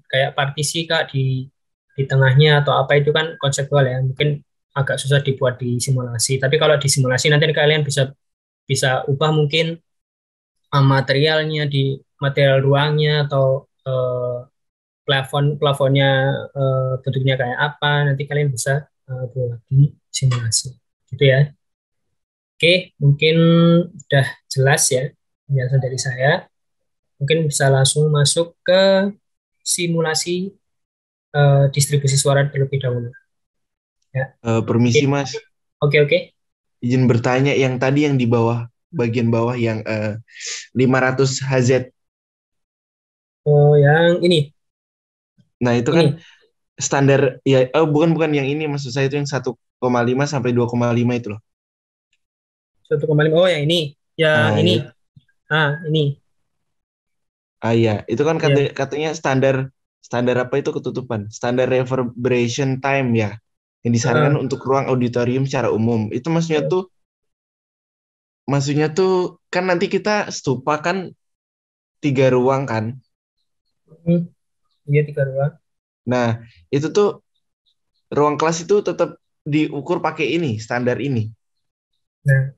kayak partisi Kak di tengahnya atau apa itu kan konseptual ya, mungkin agak susah dibuat di simulasi. Tapi kalau di simulasi nanti kalian bisa bisa ubah mungkin materialnya di material ruangnya atau plafonnya bentuknya kayak apa, nanti kalian bisa buat di simulasi gitu ya. Oke, mungkin udah jelas ya penjelasan dari saya. Mungkin bisa langsung masuk ke simulasi distribusi suara terlebih dahulu ya. Permisi Oke, Mas, oke. izin bertanya yang tadi yang di bawah, bagian bawah yang 500 Hz. Oh, yang ini Nah itu kan ini standar ya, bukan yang ini, maksud saya itu yang 1,5 sampai 2,5 itu loh. 1,5. Oh, yang ini. Yang Ah ini. ya, Ini. iya, itu kan Ya. katanya standar standar apa itu ketutupan, standar reverberation time ya, yang disarankan Ah, untuk ruang auditorium secara umum. Itu maksudnya tuh kan nanti kita stupa kan 3 ruang kan. hmm, iya 3 ruang. Nah, itu tuh ruang kelas itu tetap diukur pakai ini, standar ini. Nah,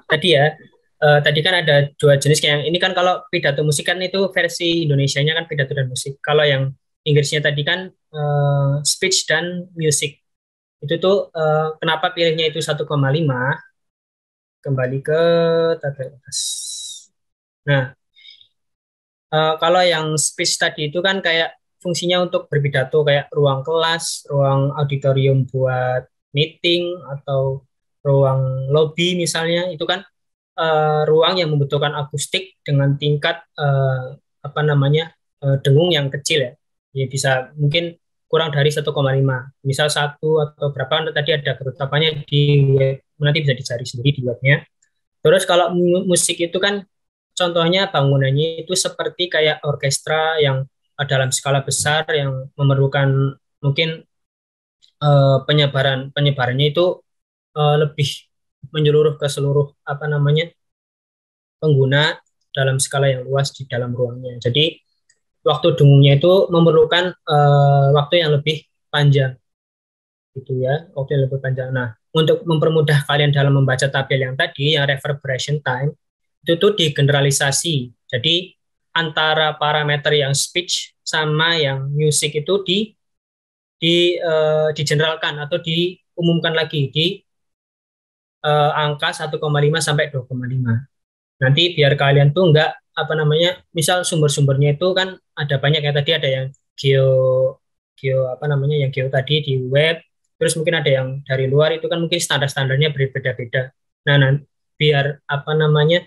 tadi ya, tadi kan ada dua jenis kayak yang ini kan kalau pidato musik kan itu versi Indonesianya kan pidato dan musik. Kalau yang Inggrisnya tadi kan speech dan music. Itu tuh kenapa pilihnya itu 1,5 kembali ke tabel atas. Nah, kalau yang speech tadi itu kan kayak fungsinya untuk berpidato kayak ruang kelas, ruang auditorium buat meeting atau ruang lobby misalnya itu kan ruang yang membutuhkan akustik dengan tingkat apa namanya dengung yang kecil ya. Ya bisa mungkin kurang dari 1,5. Misal satu atau berapa tadi ada ketetapannya di web, nanti bisa dicari sendiri di webnya. Terus kalau musik itu kan contohnya bangunannya itu seperti kayak orkestra yang dalam skala besar yang memerlukan mungkin penyebaran penyebarannya itu lebih menyeluruh ke seluruh apa namanya pengguna dalam skala yang luas di dalam ruangnya. Jadi waktu dengungnya itu memerlukan waktu yang lebih panjang gitu ya, waktu yang lebih panjang. Nah, untuk mempermudah kalian dalam membaca tabel yang tadi yang reverberation time itu tuh digeneralisasi. Jadi antara parameter yang speech sama yang music itu digeneralkan atau diumumkan lagi di angka 1,5 sampai 2,5. Nanti biar kalian tuh nggak apa namanya, misal sumber-sumbernya itu kan ada banyak ya, tadi ada yang geo geo apa namanya yang geo tadi di web, terus mungkin ada yang dari luar itu kan mungkin standar-standarnya berbeda-beda. Nah, biar apa namanya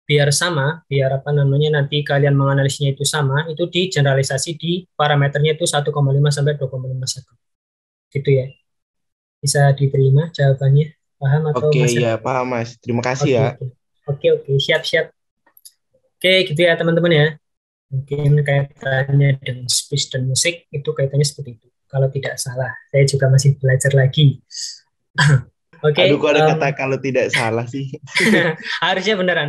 biar sama, biar apa namanya nanti kalian menganalisnya itu sama, itu di generalisasi di parameternya itu 1,5 sampai 2,51 gitu ya. Bisa diterima jawabannya, paham atau Oke, masih? ya paham Mas. Terima kasih Oke, ya. oke. Oke, siap. Oke, gitu ya teman-teman ya. Mungkin kaitannya dengan speech dan musik itu kaitannya seperti itu. Kalau tidak salah, saya juga masih belajar lagi. Aduh, Oke, kok ada kata kalau tidak salah sih. harusnya benar.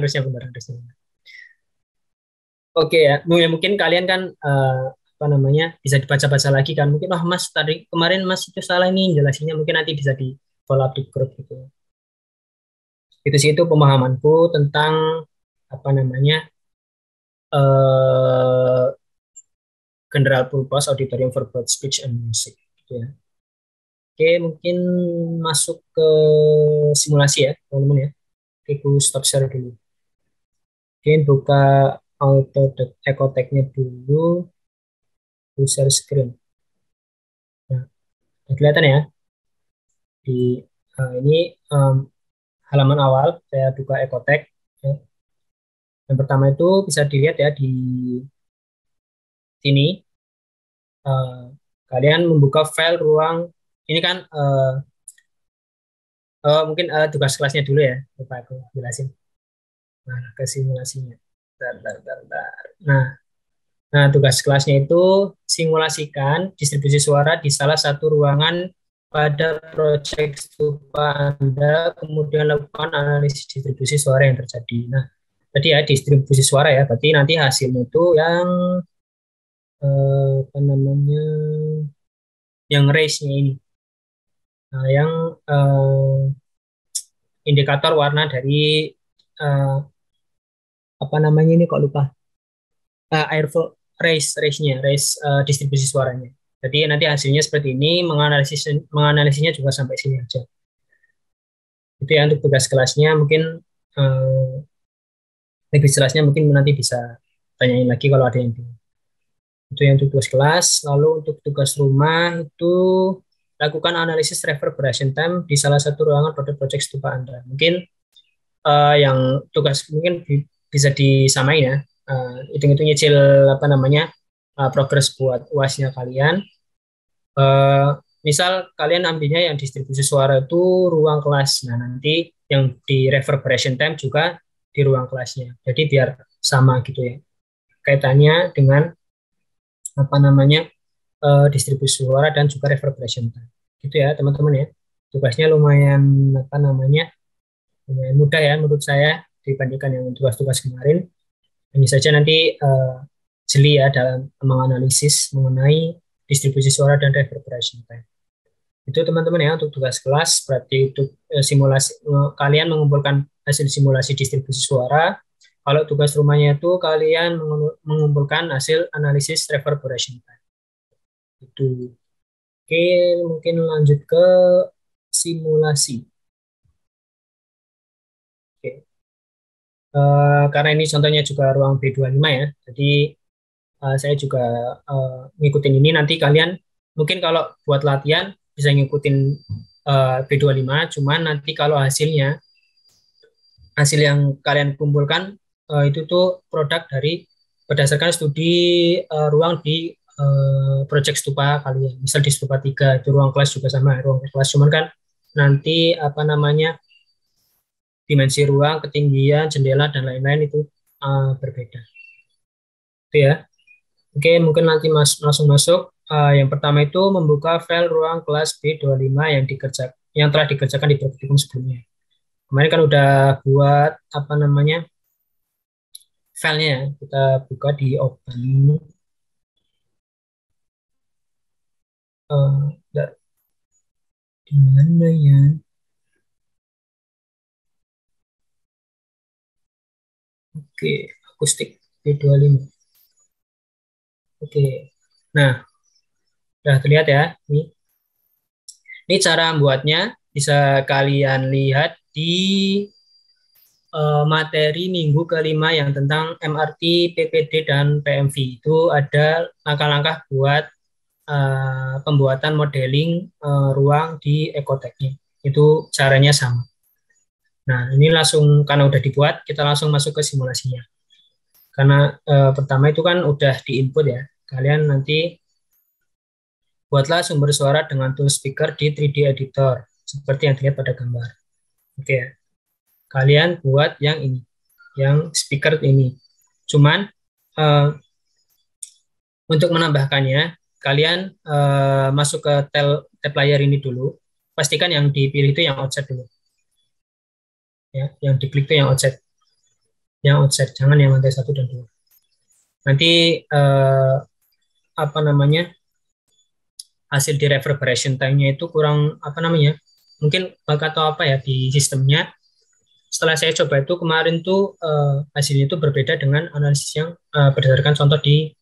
Oke ya, mungkin kalian kan apa namanya bisa dibaca-baca lagi kan. Mungkin Mas tadi kemarin Mas itu salah nih jelasinnya. Mungkin nanti bisa di follow up di grup gitu. Itu sih itu pemahamanku tentang apa namanya eh general purpose auditorium for both speech and music gitu ya. Oke, mungkin masuk ke simulasi ya, teman-teman ya. Oke, aku stop share dulu. Oke, buka auto ecotech-nya dulu, aku share screen. Nah, udah kelihatan ya, di ini halaman awal, saya buka ecotech. Ya. Yang pertama itu bisa dilihat ya di sini. Kalian membuka file ruang, ini kan mungkin tugas kelasnya dulu ya, lupa aku jelasin. Nah, ke simulasinya. Bentar. Nah, tugas kelasnya itu simulasikan distribusi suara di salah satu ruangan pada proyek stupa Anda, kemudian lakukan analisis distribusi suara yang terjadi. Nah, tadi ya distribusi suara ya, berarti nanti hasilnya itu yang apa namanya, yang race-nya ini. Nah, yang indikator warna dari apa namanya ini kok lupa, airflow race-nya, distribusi suaranya. Jadi nanti hasilnya seperti ini, menganalisisnya juga sampai sini aja. Itu ya untuk tugas kelasnya, mungkin lebih jelasnya mungkin nanti bisa tanyain lagi kalau ada yang bingung. Itu yang untuk tugas kelas. Lalu untuk tugas rumah itu lakukan analisis reverberation time di salah satu ruangan pada proyek stupa Anda. Mungkin yang tugas mungkin bisa disamain ya. Hitung-hitung nyicil apa namanya progres buat UASnya kalian. Misal kalian ambilnya yang distribusi suara itu ruang kelas. Nah, nanti yang di reverberation time juga di ruang kelasnya. Jadi biar sama gitu ya. Kaitannya dengan apa namanya distribusi suara dan juga reverberation time. Gitu ya, teman-teman ya. Tugasnya lumayan apa namanya? Lumayan mudah ya menurut saya dibandingkan yang tugas-tugas kemarin. Hanya saja nanti jeli ya dalam menganalisis mengenai distribusi suara dan reverberation time. Itu teman-teman ya untuk tugas kelas. Berarti untuk simulasi kalian mengumpulkan hasil simulasi distribusi suara. Kalau tugas rumahnya itu kalian mengumpulkan hasil analisis reverberation time. Itu. Oke, mungkin lanjut ke simulasi. Oke. Karena ini contohnya juga ruang B25 ya. Jadi saya juga ngikutin ini, nanti kalian mungkin kalau buat latihan bisa ngikutin B25, cuman nanti kalau hasil yang kalian kumpulkan itu tuh produk dari berdasarkan studi ruang di proyek stupa kalian. Misal di stupa 3 itu ruang kelas juga sama ruang kelas, cuman kan nanti apa namanya dimensi ruang, ketinggian, jendela dan lain-lain itu berbeda. Itu ya. Oke, mungkin nanti langsung masuk. Yang pertama itu membuka file ruang kelas B25 yang telah dikerjakan di praktikum sebelumnya. Kemarin kan udah buat apa namanya filenya, kita buka di open. Di mana ya? Oke, akustik B25. Oke, nah, udah terlihat ya. Ini cara membuatnya, bisa kalian lihat di materi minggu kelima yang tentang MRT, PPD, dan PMV. Itu ada langkah-langkah buat pembuatan modeling ruang di Ecotech-nya. Itu caranya sama. Nah, ini langsung, karena udah dibuat, kita langsung masuk ke simulasinya. Karena pertama itu kan udah di-input ya. Kalian nanti buatlah sumber suara dengan tool speaker di 3D editor, seperti yang dilihat pada gambar. Oke ya. Kalian buat yang ini, yang speaker ini. Cuman untuk menambahkannya, kalian masuk ke tab layar ini dulu. Pastikan yang dipilih itu yang outset dulu. Ya, yang diklik itu yang outset. Yang outset, jangan yang lantai 1 dan 2. Nanti apa namanya? Hasil di reverberation time-nya itu kurang apa namanya? Mungkin bug atau apa ya di sistemnya. Setelah saya coba itu kemarin tuh hasilnya itu berbeda dengan analisis yang berdasarkan contoh di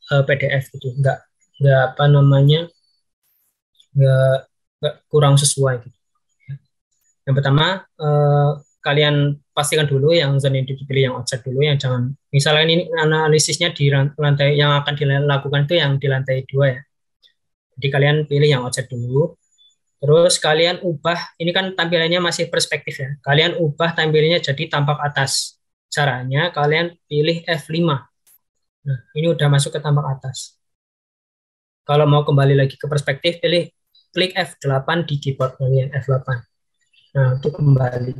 PDF gitu, nggak apa namanya, nggak kurang sesuai gitu. Yang pertama kalian pastikan dulu yang zona yang dipilih yang outset dulu, yang jangan misalnya ini analisisnya di lantai yang akan dilakukan itu yang di lantai 2 ya. Jadi kalian pilih yang outset dulu. Terus kalian ubah, ini kan tampilannya masih perspektif ya. Kalian ubah tampilannya jadi tampak atas. Caranya kalian pilih F5. Nah, ini udah masuk ke tampak atas. Kalau mau kembali lagi ke perspektif, klik F8 di keyboard kalian, F8. Nah, untuk kembali.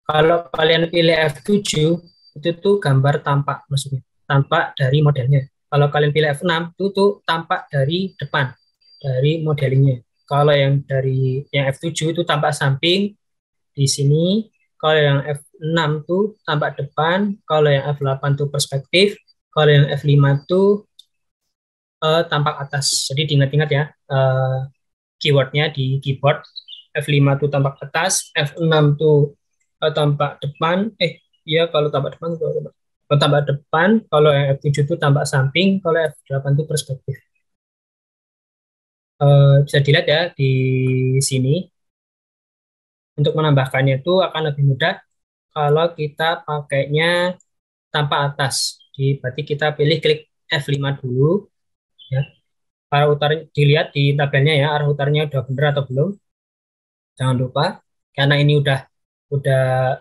Kalau kalian pilih F7, itu tuh gambar tampak maksudnya. Tampak dari modelnya. Kalau kalian pilih F6, itu tuh tampak dari depan, dari modelingnya. Kalau yang F7 itu tampak samping di sini. Kalau yang F6 tuh tampak depan. Kalau yang F8 tuh perspektif. Kalau yang F5 tuh tampak atas. Jadi diingat-ingat ya, keywordnya di keyboard. F5 tuh tampak atas, F6 tuh tampak depan. Iya, kalau tampak depan, kalau tampak depan, kalau yang F7 tuh tampak samping, kalau F8 tuh perspektif. Bisa dilihat ya di sini. Untuk menambahkannya itu akan lebih mudah kalau kita pakainya tampak atas. Berarti kita klik F5 dulu. Ya. Arah utarnya dilihat di tabelnya ya, arah utarnya udah benar atau belum. Jangan lupa, karena ini udah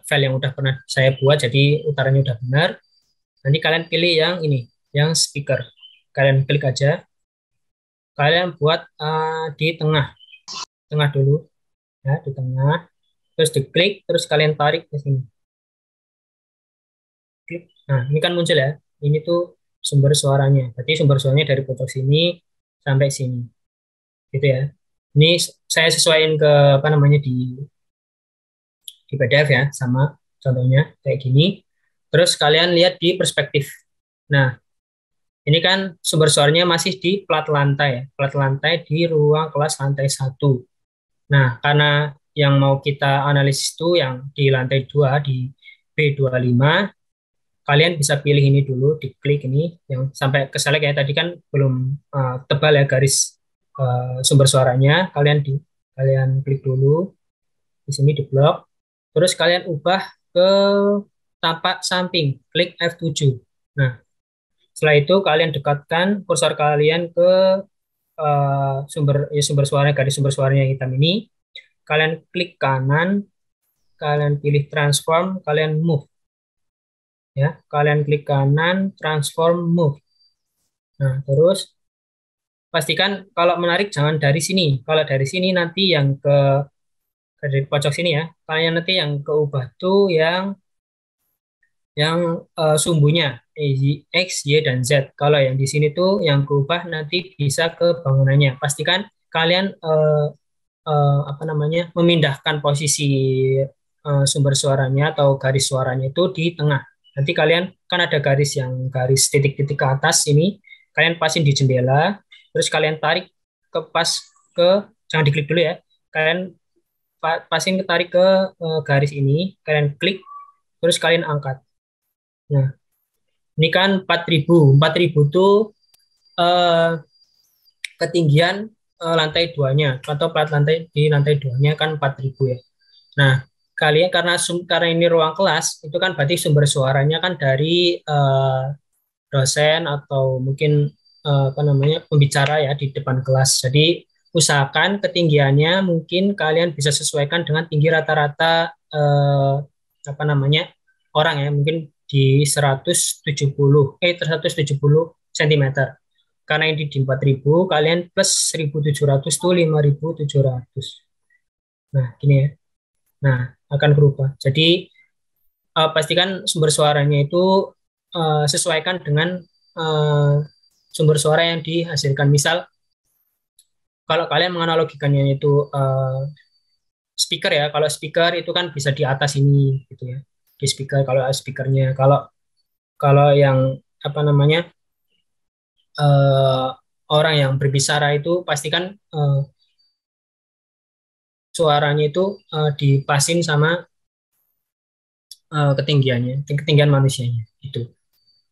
file yang udah pernah saya buat, jadi utaranya udah benar. Nanti kalian pilih yang ini, yang speaker. Kalian klik aja. Kalian buat di tengah dulu, ya di tengah. Terus diklik, terus kalian tarik ke sini. Klik. Nah, ini kan muncul ya. Ini tuh sumber suaranya. Berarti sumber suaranya dari pojok sini sampai sini. Gitu ya. Ini saya sesuaiin ke apa namanya di PDF ya, sama contohnya kayak gini. Terus kalian lihat di perspektif. Nah, ini kan sumber suaranya masih di plat lantai ya. Plat lantai di ruang kelas lantai 1. Nah, karena yang mau kita analisis itu yang di lantai 2 di B25, kalian bisa pilih ini dulu, diklik ini yang sampai ke select ya, tadi kan belum tebal ya garis sumber suaranya. Kalian klik dulu di sini di blok, terus kalian ubah ke tampak samping, klik F7. Nah, setelah itu kalian dekatkan kursor kalian ke sumber suara, garis sumber suaranya yang hitam ini. Kalian klik kanan, kalian pilih transform, kalian move. Ya, kalian klik kanan, transform, move. Nah, terus pastikan kalau menarik jangan dari sini. Kalau dari sini nanti yang dari pojok sini ya, kalian nanti yang keubah tuh yang sumbunya X, Y, dan Z. Kalau yang di sini tuh yang keubah nanti bisa ke bangunannya. Pastikan kalian apa namanya memindahkan posisi sumber suaranya atau garis suaranya itu di tengah. Nanti kalian kan ada garis titik-titik ke atas ini, kalian pasin di jendela, terus kalian tarik jangan diklik dulu ya, kalian tarik ke garis ini, kalian klik, terus kalian angkat. Nah, ini kan 4.000 tuh ketinggian lantai 2-nya atau plat lantai di lantai 2-nya kan 4.000 ya. Nah, kalian karena ini ruang kelas, itu kan berarti sumber suaranya kan dari dosen atau mungkin apa namanya pembicara ya di depan kelas. Jadi usahakan ketinggiannya mungkin kalian bisa sesuaikan dengan tinggi rata-rata apa namanya orang ya, mungkin di 170 cm. Karena ini di 4.000, kalian plus 1.700 tuh 5.700. Nah, gini ya. Nah, akan berubah. Jadi pastikan sumber suaranya itu sesuaikan dengan sumber suara yang dihasilkan. Misal kalau kalian menganalogikannya itu speaker ya, kalau speaker itu kan bisa di atas ini gitu ya. Di speaker, kalau speakernya, kalau yang apa namanya orang yang berbicara itu pastikan suaranya itu dipasin sama ketinggian manusianya itu.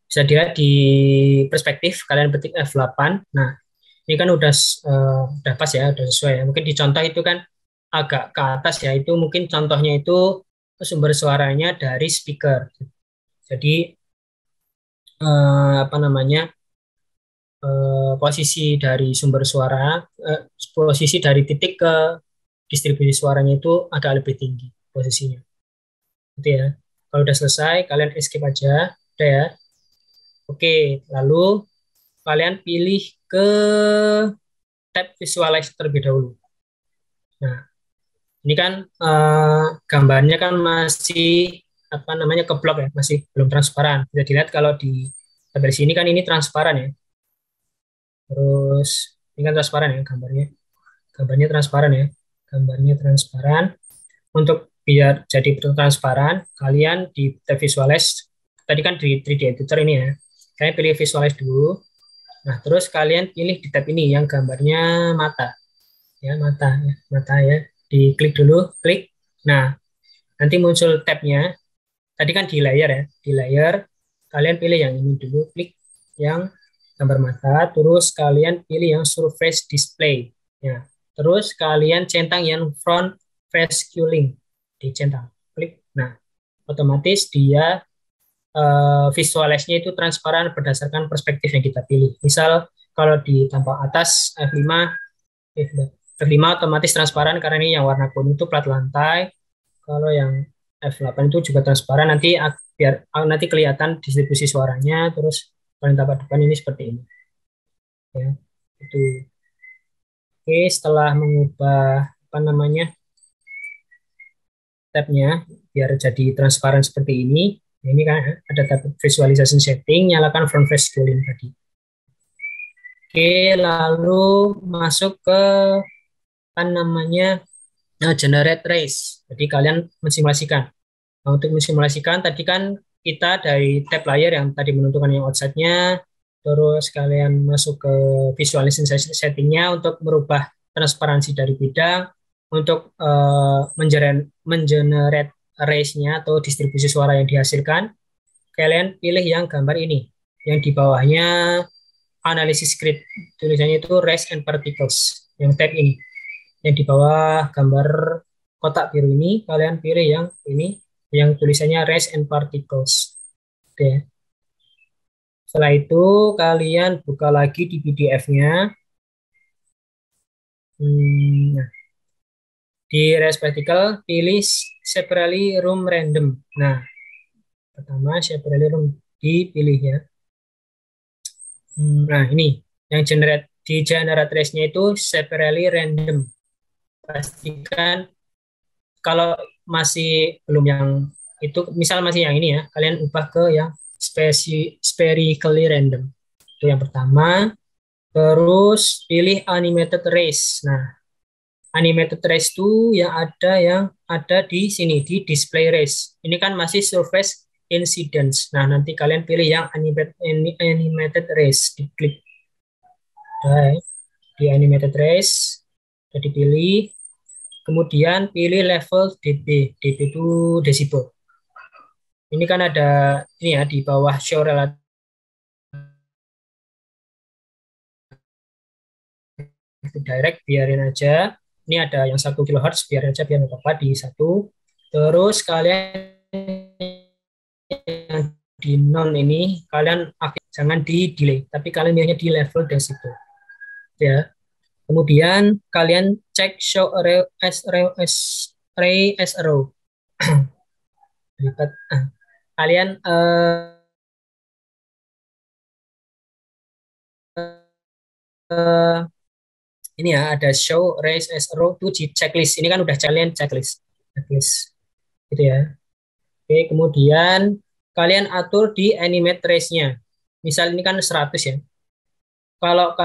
Bisa dilihat di perspektif, kalian ketik F8. Nah, ini kan udah pas ya, udah sesuai ya. Mungkin di contoh itu kan agak ke atas ya, itu mungkin contohnya itu sumber suaranya dari speaker. Jadi apa namanya posisi dari sumber suara, posisi dari titik ke distribusi suaranya itu agak lebih tinggi posisinya. Gitu ya. Kalau udah selesai, kalian escape aja. Udah ya. Oke, lalu kalian pilih ke tab visualize terlebih dahulu. Nah, ini kan gambarnya kan masih apa namanya keblok ya, masih belum transparan. Bisa dilihat kalau di tabel sini kan ini transparan ya. Terus ini kan transparan ya gambarnya. Gambarnya transparan ya. Gambarnya transparan. Untuk biar jadi transparan, kalian di tab visualize tadi kan di 3D editor ini ya. Kalian pilih visualize dulu. Nah, terus kalian pilih di tab ini yang gambarnya mata. Ya, mata ya. Diklik dulu, klik. Nah, nanti muncul tabnya. Tadi kan di layer ya. Di layer kalian pilih yang ini dulu, klik yang gambar mata, terus kalian pilih yang surface display. Ya. Terus kalian centang yang front face cueing. Dicentang. Klik. Nah, otomatis dia visualisasinya itu transparan berdasarkan perspektif yang kita pilih. Misal kalau di tampak atas F5, F5 otomatis transparan karena ini yang warna kuning itu plat lantai. Kalau yang F8 itu juga transparan, nanti biar nanti kelihatan distribusi suaranya, terus paling tampak depan ini seperti ini. Ya, itu. Oke, setelah mengubah apa namanya tabnya biar jadi transparan seperti ini. Ini kan ada tab visualization setting, nyalakan front face scrolling tadi. Oke, lalu masuk ke apa namanya generate race. Jadi kalian mensimulasikan. Nah, untuk mensimulasikan tadi kan kita dari tab layer yang tadi menentukan yang outside-nya, terus kalian masuk ke visualization setting-nya untuk merubah transparansi dari bidang, untuk mengenerate race-nya atau distribusi suara yang dihasilkan, kalian pilih yang gambar ini, yang di bawahnya analisis grid, tulisannya itu race and particles, yang tab ini, yang di bawah gambar kotak biru ini, kalian pilih yang ini, yang tulisannya race and particles. Oke. Setelah itu kalian buka lagi di PDF-nya. Nah, di race particle pilih separately room random. Nah, pertama separately room dipilih ya. Nah, ini yang di generate race-nya itu separately random. Pastikan kalau masih belum yang itu, misal masih yang ini ya, kalian ubah ke yang spherically random. Itu yang pertama. Terus pilih animated race. Nah, animated race itu yang ada di sini di display race. Ini kan masih surface incidence. Nah, nanti kalian pilih yang animated race, diklik. Nah, di animated race sudah dipilih. Kemudian pilih level dB. dB itu desibel. Ini kan ada ini ya di bawah show relative direct, biarin aja. Ini ada yang 1 kHz, biarin aja biar nggak apa-apa di 1. Terus kalian yang di non ini kalian aktif, jangan di delay, tapi kalian milihnya di level desibel. Ya. Kemudian kalian cek show array as arrow. Kalian ini ya ada show raise as arrow to checklist. Ini kan udah checklist gitu ya. Oke, kemudian kalian atur di animate race-nya. Misal ini kan 100 ya. Kalau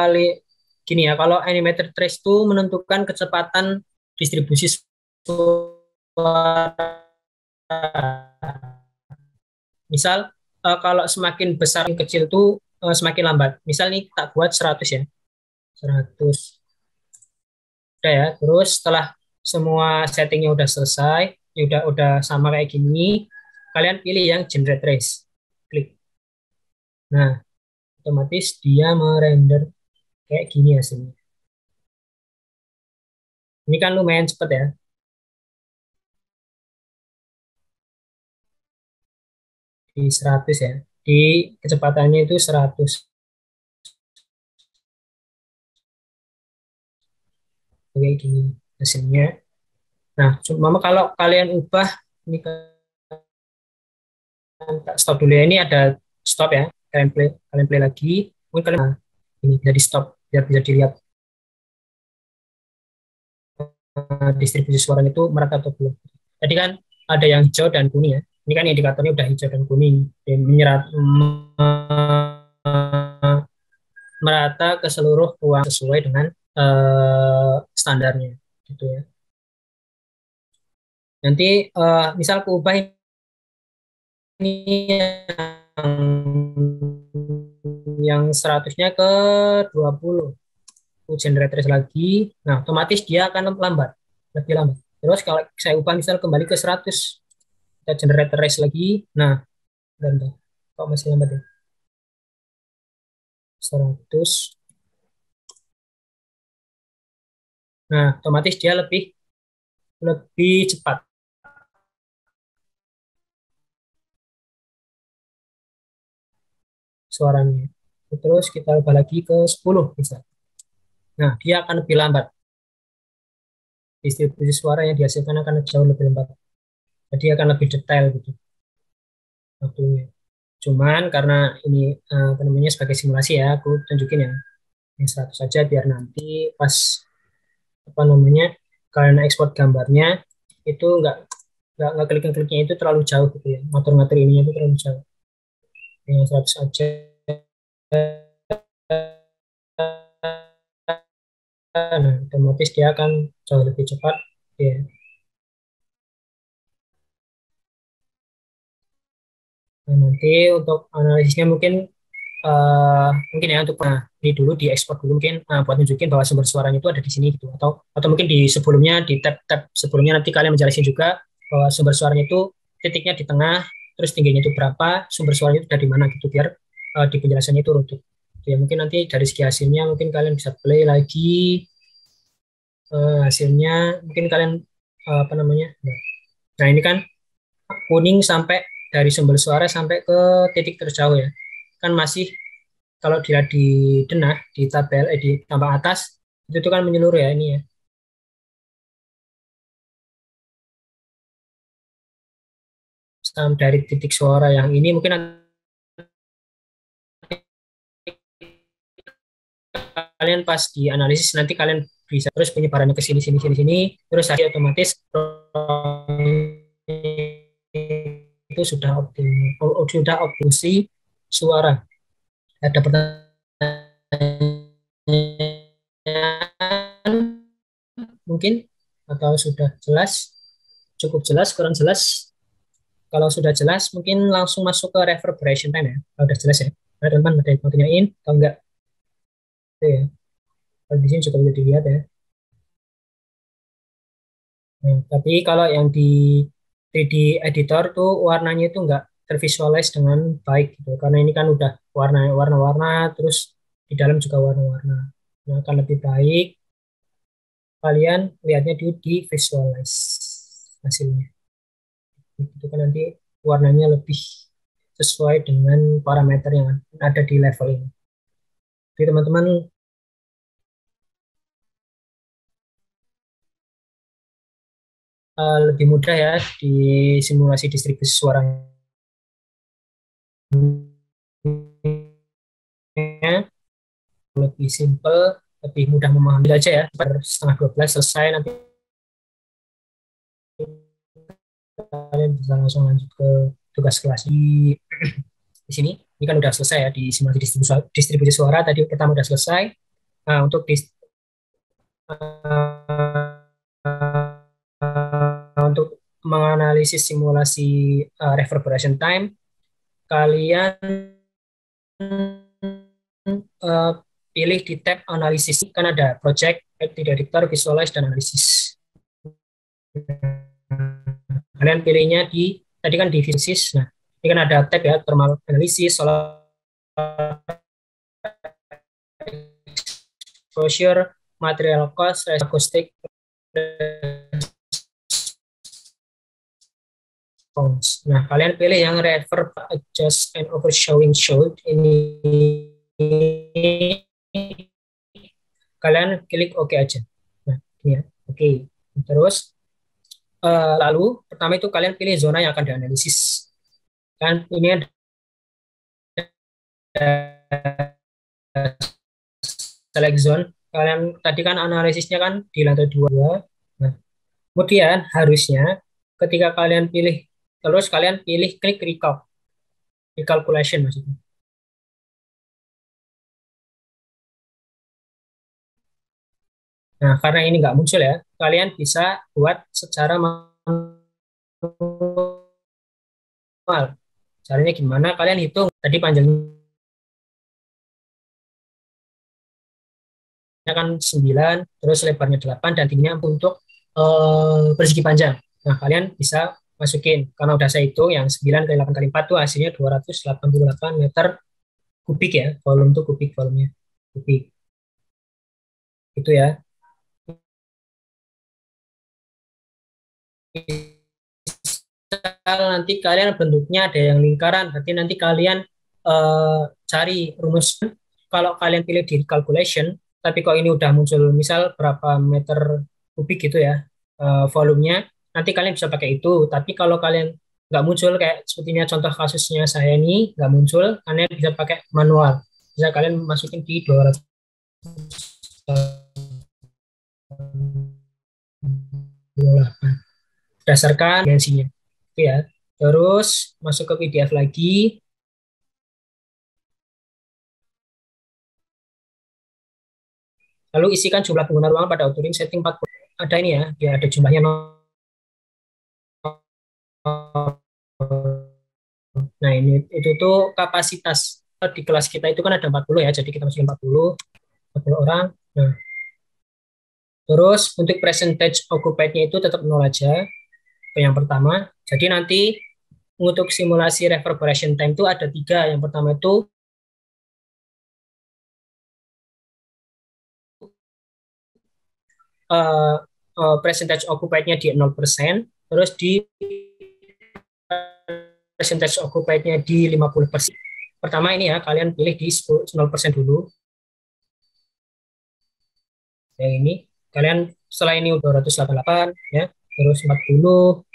gini ya, kalau animated trace itu menentukan kecepatan distribusi suara. Misal kalau semakin besar kecil tuh semakin lambat. Misal nih tak buat 100 ya. 100. Udah ya. Terus setelah semua settingnya udah selesai, ya udah sama kayak gini, kalian pilih yang generate trace. Klik. Nah, otomatis dia merender kayak gini hasilnya. Ini kan lumayan cepet ya. Di 100 ya. Di kecepatannya itu 100. Oke, di hasilnya. Nah, cuma kalau kalian ubah, ini kan stop dulu ya. Ini ada stop ya. Kalian play lagi. Mungkin kalian ini bisa di stop biar bisa dilihat distribusi suaranya itu merata atau belum. Tadi kan ada yang hijau dan kuning ya. Ini kan indikatornya udah hijau dan kuning. Dan merata ke seluruh ruang sesuai dengan standarnya gitu ya. Nanti misal aku ubah ini yang 100-nya ke 20, aku generate trace lagi, nah otomatis dia akan lambat, lebih lambat. Terus kalau saya ubah misal kembali ke 100, kita generate trace lagi, nah bentar, kok masih lambat ya? 100, nah otomatis dia lebih cepat suaranya. Terus kita ubah lagi ke 10 bisa. Nah, dia akan lebih lambat. Distribusi suara yang dihasilkan akan jauh lebih lambat. Jadi akan lebih detail gitu waktunya. Cuman karena ini apa namanya sebagai simulasi ya, aku tunjukin yang 100 saja biar nanti pas apa namanya kalian ekspor gambarnya itu nggak klik-kliknya itu terlalu jauh gitu ya. Ngatur-ngatur ininya itu terlalu jauh. Yang 100 saja. Nah, otomatis dia akan jauh lebih cepat ya. Nah, nanti untuk analisisnya mungkin ya untuk ini dulu diekspor dulu mungkin buat nunjukin bahwa sumber suaranya itu ada di sini gitu atau mungkin di sebelumnya di tab sebelumnya nanti kalian menjelaskan juga bahwa sumber suaranya itu titiknya di tengah terus tingginya itu berapa, sumber suaranya itu dari mana gitu biar di penjelasannya itu runtuh. Ya mungkin nanti dari segi hasilnya mungkin kalian bisa play lagi hasilnya mungkin kalian apa namanya. Nah, ini kan kuning sampai dari sumber suara sampai ke titik terjauh ya. Kan masih kalau dilihat di denah di tabel di tambah atas itu kan menyeluruh ya ini ya. Dari titik suara yang ini mungkin kalian pas di analisis nanti kalian bisa terus penyebarannya ke sini sini sini sini terus hasil otomatis itu sudah optimasi suara. Ada pertanyaan mungkin atau sudah jelas, cukup jelas, kurang jelas? Kalau sudah jelas mungkin langsung masuk ke reverberation time ya. Kalau sudah jelas ya. Nah, teman-teman ada yang mau tanyain atau enggak? Itu ya. Kalau di sini juga bisa dilihat ya. Nah, tapi kalau yang di 3D editor tuh warnanya itu enggak tervisualize dengan baik gitu. Karena ini kan udah warna-warna terus di dalam juga warna-warna. Nah, akan lebih baik kalian lihatnya di visualize hasilnya. Itu kan nanti warnanya lebih sesuai dengan parameter yang ada di level ini. Jadi teman-teman lebih mudah ya di simulasi distribusi suaranya. Lebih simple, lebih mudah memahami aja ya. 11:30 selesai nanti kalian bisa langsung lanjut ke tugas kelas di sini. Ini kan udah selesai ya di simulasi distribusi suara tadi pertama udah selesai. Nah, untuk untuk menganalisis simulasi reverberation time, kalian pilih di tab analisis, kan ada project, editor, visualize, dan analisis. Kalian pilihnya di, tadi kan di visualisis, nah ini kan ada tab ya, thermal analysis, solar exposure, material cost, acoustic, nah, kalian pilih yang reverb, adjust, and overshadowing show. Ini kalian klik OK aja. Nah, Ya, oke. Terus lalu pertama itu kalian pilih zona yang akan dianalisis. Kan ini ada select zone. Kalian tadi kan analisisnya kan di lantai 2. Nah, kemudian harusnya ketika kalian pilih, terus kalian pilih klik recalculation maksudnya. Nah, karena ini nggak muncul ya, kalian bisa buat secara manual. Caranya gimana? Kalian hitung tadi panjangnya kan 9, terus lebarnya 8 dan tingginya untuk persegi panjang. Nah, kalian bisa masukin, karena udah saya hitung yang 9 kali 8 kali 4 tuh hasilnya 288 meter kubik ya, volume tuh kubik, volumenya kubik. Itu ya. Nanti kalian bentuknya ada yang lingkaran, berarti nanti kalian cari rumus. Kalau kalian pilih di calculation, tapi kok ini udah muncul misal berapa meter kubik gitu ya volumenya, nanti kalian bisa pakai itu. Tapi kalau kalian nggak muncul kayak sepertinya contoh kasusnya saya ini nggak muncul, kalian bisa pakai manual. Bisa kalian masukin di 200 berdasarkan dimensinya. Itu ya. Terus masuk ke PDF lagi. Lalu isikan jumlah pengguna ruangan pada authoring setting 40. Ada ini ya, dia ada jumlahnya. Nah, ini itu tuh kapasitas di kelas kita itu kan ada 40 ya, jadi kita masukin 40 orang. Nah, terus untuk percentage occupied-nya itu tetap 0 aja. Yang pertama, jadi nanti untuk simulasi reverberation time itu ada 3. Yang pertama itu percentage occupied-nya di 0%, terus di percentage occupied-nya di 50%. Pertama ini ya, kalian pilih di 0% dulu. Yang ini, kalian setelah ini 288 ya, terus 40,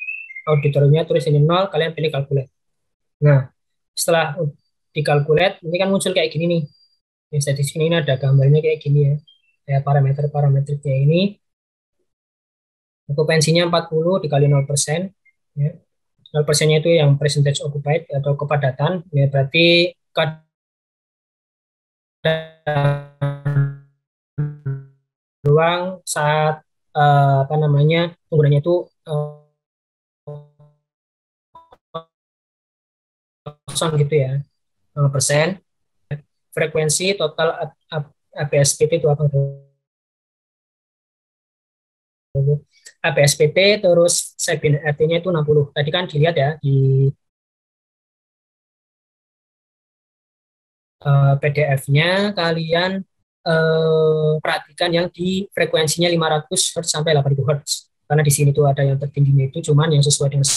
auditornya terus ini 0, kalian pilih calculate. Nah, setelah dikalkulate, ini kan muncul kayak gini nih. Di statistik ini ada gambarnya kayak gini ya. Kayak parameternya ini. Okupansinya 40 dikali 0%. Ya. 0%-nya itu yang percentage occupied atau kepadatan. Ya, berarti ruang saat apa namanya penggunanya itu kosong gitu ya, 0%. Frekuensi total APSPT itu apa? APSPT terus Sabin RT-nya itu 60. Tadi kan dilihat ya di PDF-nya, kalian perhatikan yang di frekuensinya 500 Hz sampai 8000 Hz. Karena di sini tuh ada yang tertingginya itu cuman yang sesuai dengan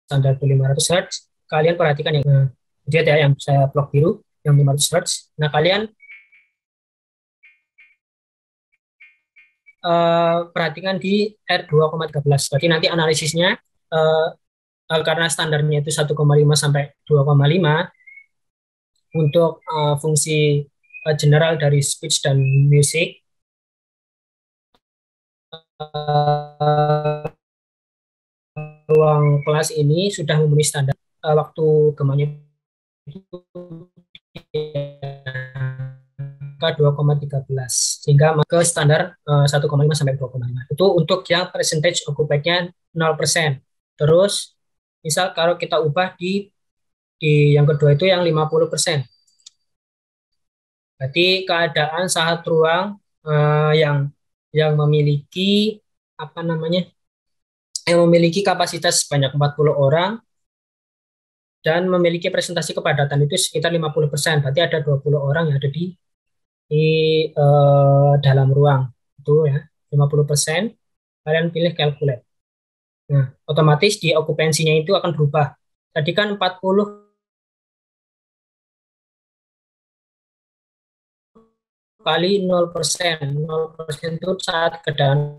standar 500 Hz. Kalian perhatikan yang lihat ya, yang saya blok biru yang 500 Hz. Nah, kalian perhatikan di R2,13. Berarti nanti analisisnya karena standarnya itu 1,5 sampai 2,5 untuk fungsi general dari speech dan music, ruang kelas ini sudah memenuhi standar waktu gemanya itu ke 2,13 sehingga ke standar 1,5 sampai 2,5. Itu untuk yang percentage occupied-nya 0%. Terus misal kalau kita ubah di yang kedua itu yang 50%. Berarti keadaan saat ruang yang memiliki apa namanya? Yang memiliki kapasitas sebanyak 40 orang dan memiliki presentasi kepadatan itu sekitar 50%. Berarti ada 20 orang yang ada di dalam ruang. Itu ya, 50%. Kalian pilih calculate. Nah, otomatis di okupansinya itu akan berubah. Tadi kan 40 kali 0%. 0% itu saat keadaan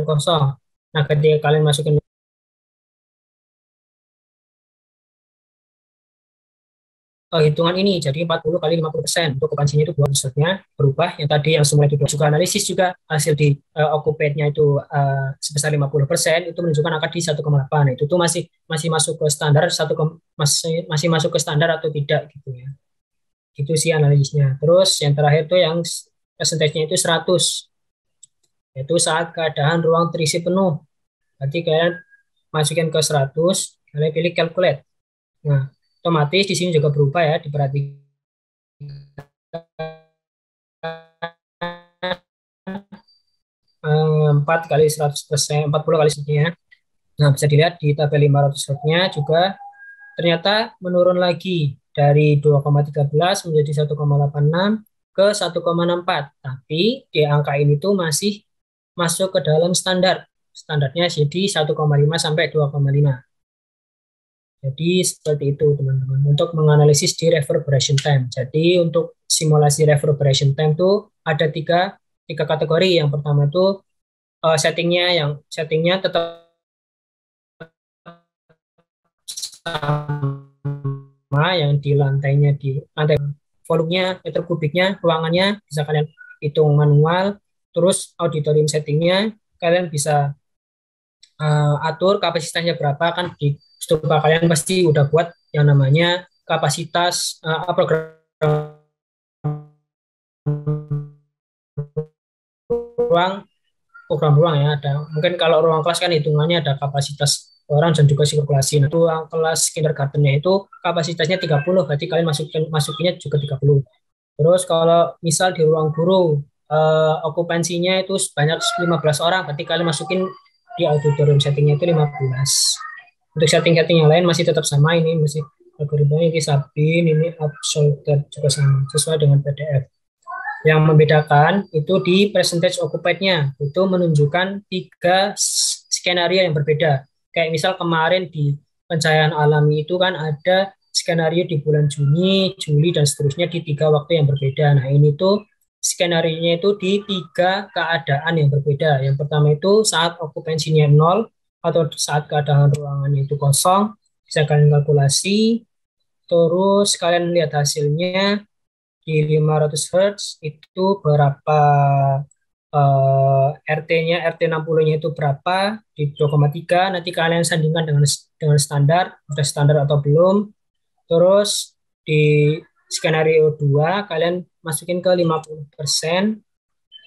kosong. Nah, ketika kalian masukin hitungan ini, jadi 40 kali 50%. Untuk okupansinya itu dua maksudnya berubah. Yang tadi yang semula itu juga analisis juga hasil di occupant-nya itu sebesar 50%, itu menunjukkan angka di 1,8. Itu tuh masih masuk ke standar masih masuk ke standar atau tidak gitu ya. Itu sih analisisnya. Terus yang terakhir tuh yang persentasenya itu 100. Yaitu saat keadaan ruang terisi penuh. Berarti kalian masukin ke 100, kalian pilih calculate. Nah, otomatis di sini juga berubah ya, diperhatikan 4 kali 100%, 40 kali sekian. Nah, bisa dilihat di tabel 500 Hz-nya juga ternyata menurun lagi dari 2,13 menjadi 1,86 ke 1,64. Tapi di angka ini tuh masih masuk ke dalam standar. Standarnya jadi 1,5 sampai 2,5. Jadi seperti itu teman-teman untuk menganalisis di reverberation time. Jadi untuk simulasi reverberation time itu ada tiga kategori. Yang pertama itu settingnya tetap sama, yang di lantainya di lantai, volumenya, meter kubiknya, ruangannya bisa kalian hitung manual. Terus auditorium settingnya kalian bisa atur kapasitasnya berapa, kan di stupa kalian pasti udah buat yang namanya kapasitas program ruang ya. Ada mungkin kalau ruang kelas kan hitungannya ada kapasitas orang dan juga sirkulasi. Nah, ruang kelas kindergartennya itu kapasitasnya 30, berarti kalian masukinnya juga 30. Terus kalau misal di ruang guru okupansinya itu sebanyak 15 orang, berarti kalian masukin di auditorium settingnya itu 15. Untuk setting-setting yang lain masih tetap sama, ini masih algoritmanya ini Sabin, ini Absolute juga sama, sesuai dengan PDF. Yang membedakan itu di percentage occupied-nya, itu menunjukkan 3 skenario yang berbeda. Kayak misal kemarin di pencahayaan alami itu kan ada skenario di bulan Juni, Juli, dan seterusnya di 3 waktu yang berbeda. Nah, ini tuh skenario-nya itu di 3 keadaan yang berbeda. Yang pertama itu saat okupansinya 0 atau saat keadaan ruangannya itu kosong, bisa kalian kalkulasi. Terus kalian lihat hasilnya di 500 Hz itu berapa, RT-nya, RT 60-nya itu berapa, di 2,3. Nanti kalian sandingkan dengan standar, sudah standar atau belum. Terus di skenario 2 kalian masukin ke 50%,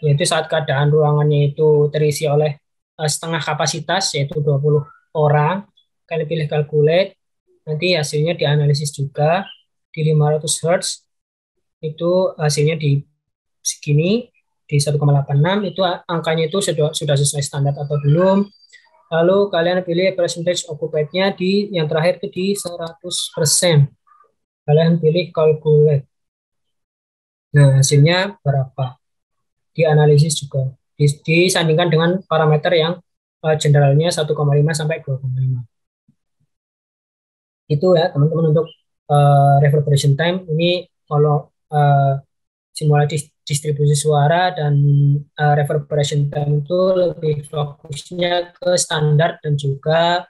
yaitu saat keadaan ruangannya itu terisi oleh setengah kapasitas, yaitu 20 orang. Kalian pilih calculate, nanti hasilnya dianalisis juga di 500 Hz, itu hasilnya di segini, di 1,86, itu angkanya itu sudah sesuai standar atau belum. Lalu kalian pilih percentage occupied-nya di yang terakhir itu di 100%. Kalian pilih calculate. Nah, hasilnya berapa? Dianalisis juga. Disandingkan dengan parameter yang generalnya 1,5 sampai 2,5. Itu ya teman-teman untuk reverberation time. Ini kalau simulasi distribusi suara dan reverberation time itu lebih fokusnya ke standar dan juga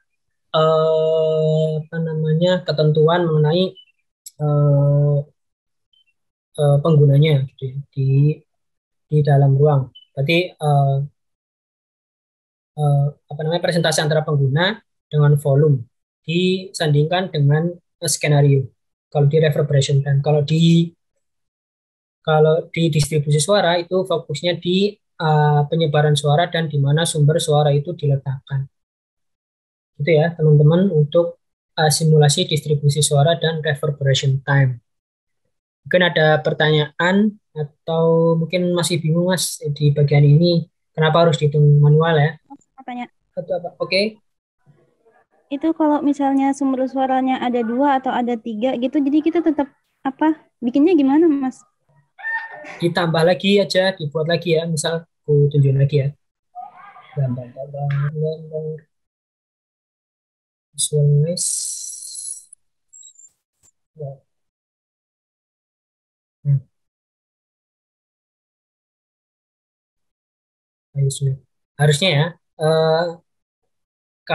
ketentuan mengenai penggunanya gitu ya, di dalam ruang. Berarti presentasi antara pengguna dengan volume disandingkan dengan skenario. Kalau di reverberation time, kalau di distribusi suara itu fokusnya di penyebaran suara dan di mana sumber suara itu diletakkan. Itu ya teman-teman untuk simulasi distribusi suara dan reverberation time. Mungkin ada pertanyaan atau mungkin masih bingung Mas di bagian ini, kenapa harus dihitung manual ya? Tanya. Oke. Itu kalau misalnya sumber suaranya ada 2 atau ada 3 gitu, jadi kita tetap bikinnya gimana Mas? Ditambah lagi aja, dibuat lagi ya, misal aku tunjukin lagi ya. Gambar visualize. Ya. Hmm. Ayo, sulit. Harusnya ya. eh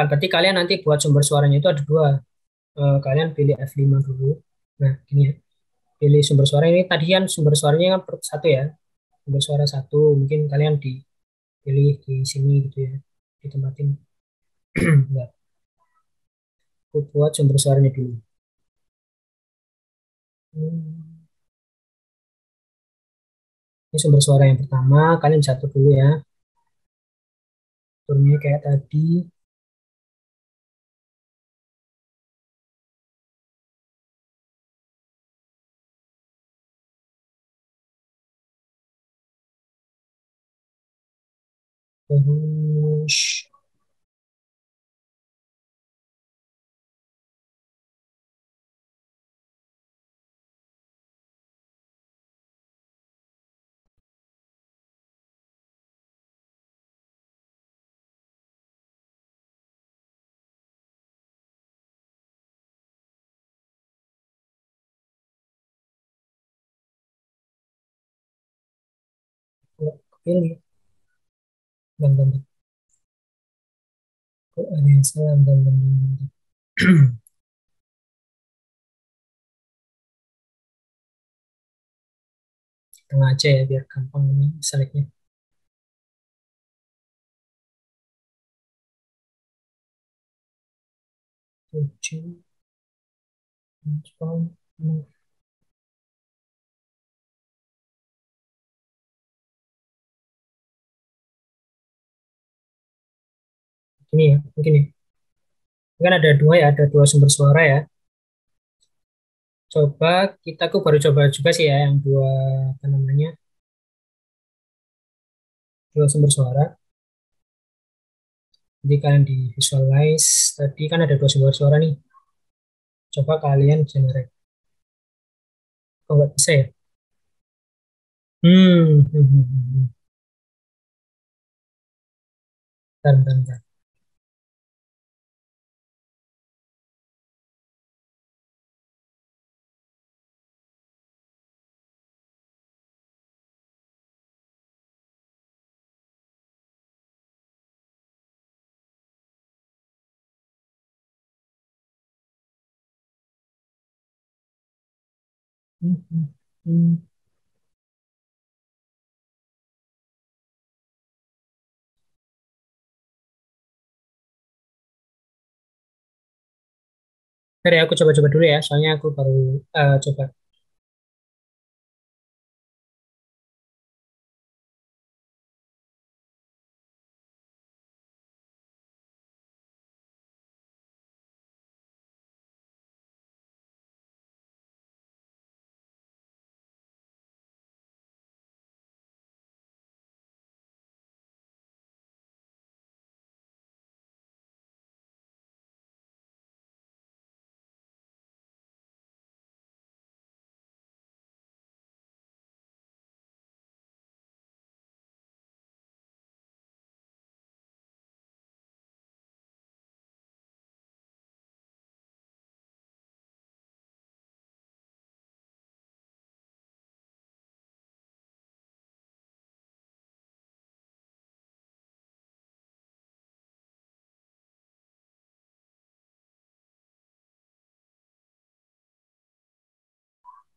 berarti kalian nanti buat sumber suaranya itu ada dua. Kalian pilih F5 dulu. Nah, gini ya. Pilih sumber suara ini. Tadi kan sumber suaranya kan satu ya. Sumber suara satu. Mungkin kalian dipilih di sini gitu ya. Ditempatin. Nah, aku buat sumber suaranya dulu. Hmm. Ini sumber suara yang pertama. Kalian satu dulu ya. Turunnya kayak tadi. Terus pilih. Dan. Kok ada yang salah dan. Tengah aja ya biar gampang ini selectnya. Tujuh. Transform. Ini ya, mungkin ya. Ini kan ada dua ya, ada dua sumber suara ya. Coba aku baru coba juga sih ya yang dua apa namanya dua sumber suara. Jadi kalian di visualize tadi kan ada dua sumber suara nih. Coba kalian generate. Kok nggak bisa ya? Hmm. Bentar. Hmm. Ntar ya, aku coba-coba dulu ya, soalnya aku baru coba.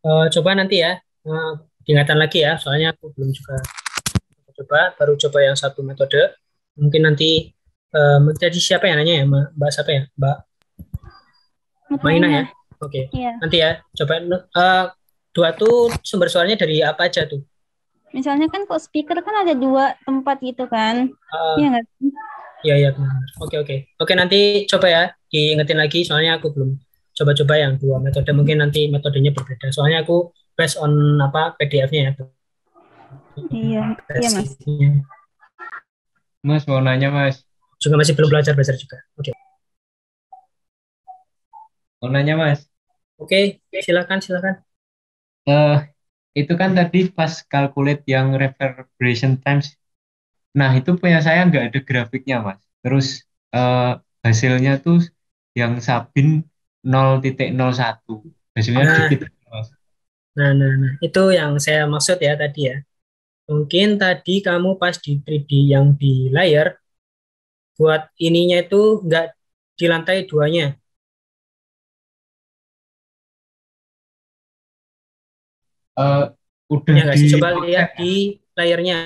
Coba nanti ya, diingatkan lagi ya, soalnya aku belum juga baru coba yang satu metode. Mungkin nanti jadi siapa yang nanya ya, Mbak siapa ya, Mbak Maina ya? Mutmainah. Oke, Iya. nanti ya, coba dua tuh sumber suaranya dari apa aja tuh? Misalnya kan kok speaker kan ada dua tempat gitu kan. Iya Uh, nggak? iya benar. Oke, nanti coba ya, diingetin lagi, soalnya aku belum coba-coba yang dua metode. Mungkin nanti metodenya berbeda. Soalnya aku based on apa PDF-nya ya, Iya, iya Mas. basicnya. Mas mau nanya Mas, Juga masih belum belajar juga. mau nanya Mas. Oke, silakan. Eh itu kan tadi pas calculate yang reverberation times. Nah itu punya saya nggak ada grafiknya Mas. Terus eh, hasilnya tuh yang Sabin 0,01. hasilnya Nah, dikit, Mas. nah, itu yang saya maksud ya tadi ya. Mungkin tadi kamu pas di 3D yang di layar, buat ininya itu nggak di lantai duanya. Eh, udah Ya nggak di sih? Coba lihat outset ya? di layarnya.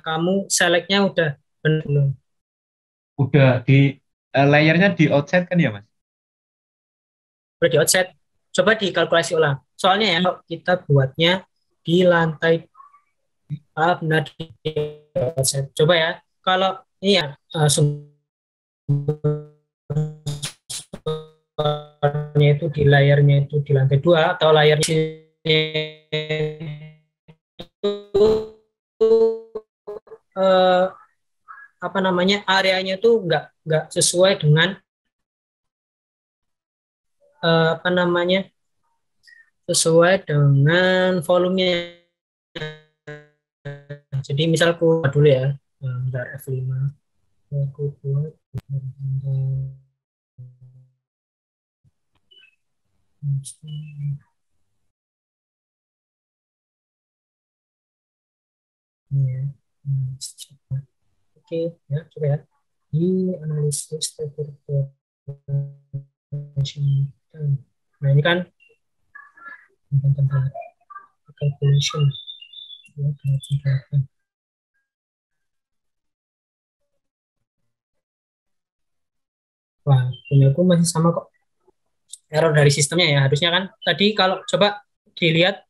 Kamu selectnya udah benar belum? Udah di layarnya di outset kan ya, Mas? Udah di offset. Coba dikalkulasi ulang. Soalnya ya, kalau kita buatnya di lantai benar di offset. Coba ya. Kalau ini ya sumbernya itu di layarnya itu di lantai 2 atau layarnya itu eh, apa namanya areanya itu nggak sesuai dengan apa namanya sesuai dengan volumenya. Jadi misalku dulu ya, bentar F5 aku buat ya. Oke ya, coba ya di analisis transportation. Nah ini kan tentang calculation ya, wah punya aku masih sama kok, error dari sistemnya ya. Harusnya kan tadi kalau coba dilihat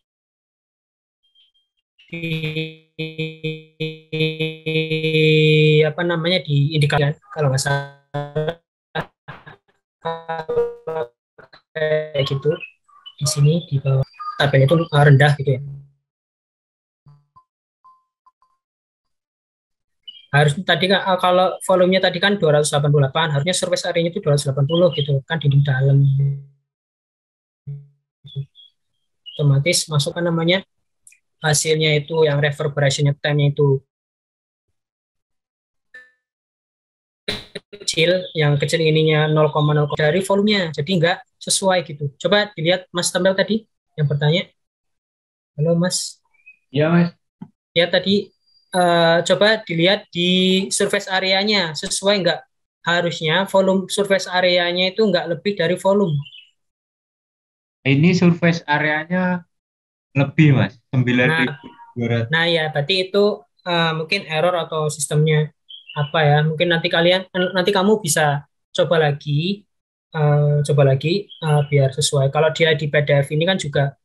di apa namanya di indikator kan, kalau nggak salah kayak gitu di sini di bawah tabelnya itu rendah gitu ya. Harusnya tadi kan kalau volumenya tadi kan 288, harusnya surface area-nya itu 280 gitu kan di dalam. Otomatis masukkan namanya hasilnya itu yang reverberation time-nya itu kecil, yang kecil ininya 0,0 dari volumenya, jadi nggak sesuai gitu. Coba dilihat Mas Tambel tadi yang bertanya. Halo Mas. Iya, Mas. Ya tadi coba dilihat di surface areanya sesuai nggak? Harusnya volume surface areanya itu nggak lebih dari volume. Ini surface areanya lebih, Mas. Nah, 9.200. nah ya berarti itu mungkin error atau sistemnya apa ya? Mungkin nanti kamu bisa coba lagi, biar sesuai. Kalau dia di PDF ini kan juga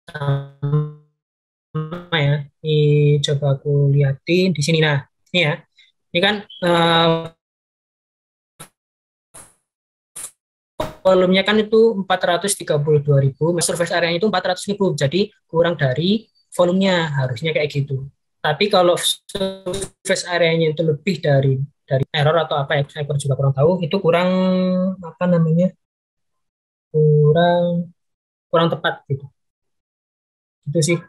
sama ya. Ini coba aku liatin di sini. Nah, ini ya. Ini kan volumenya kan itu 432.000, surface area itu 400.000, jadi kurang dari volumenya, harusnya kayak gitu. Tapi kalau surface area-nya itu lebih dari error atau apa ya, saya juga kurang tahu, itu kurang apa namanya, kurang kurang tepat gitu. Itu sih.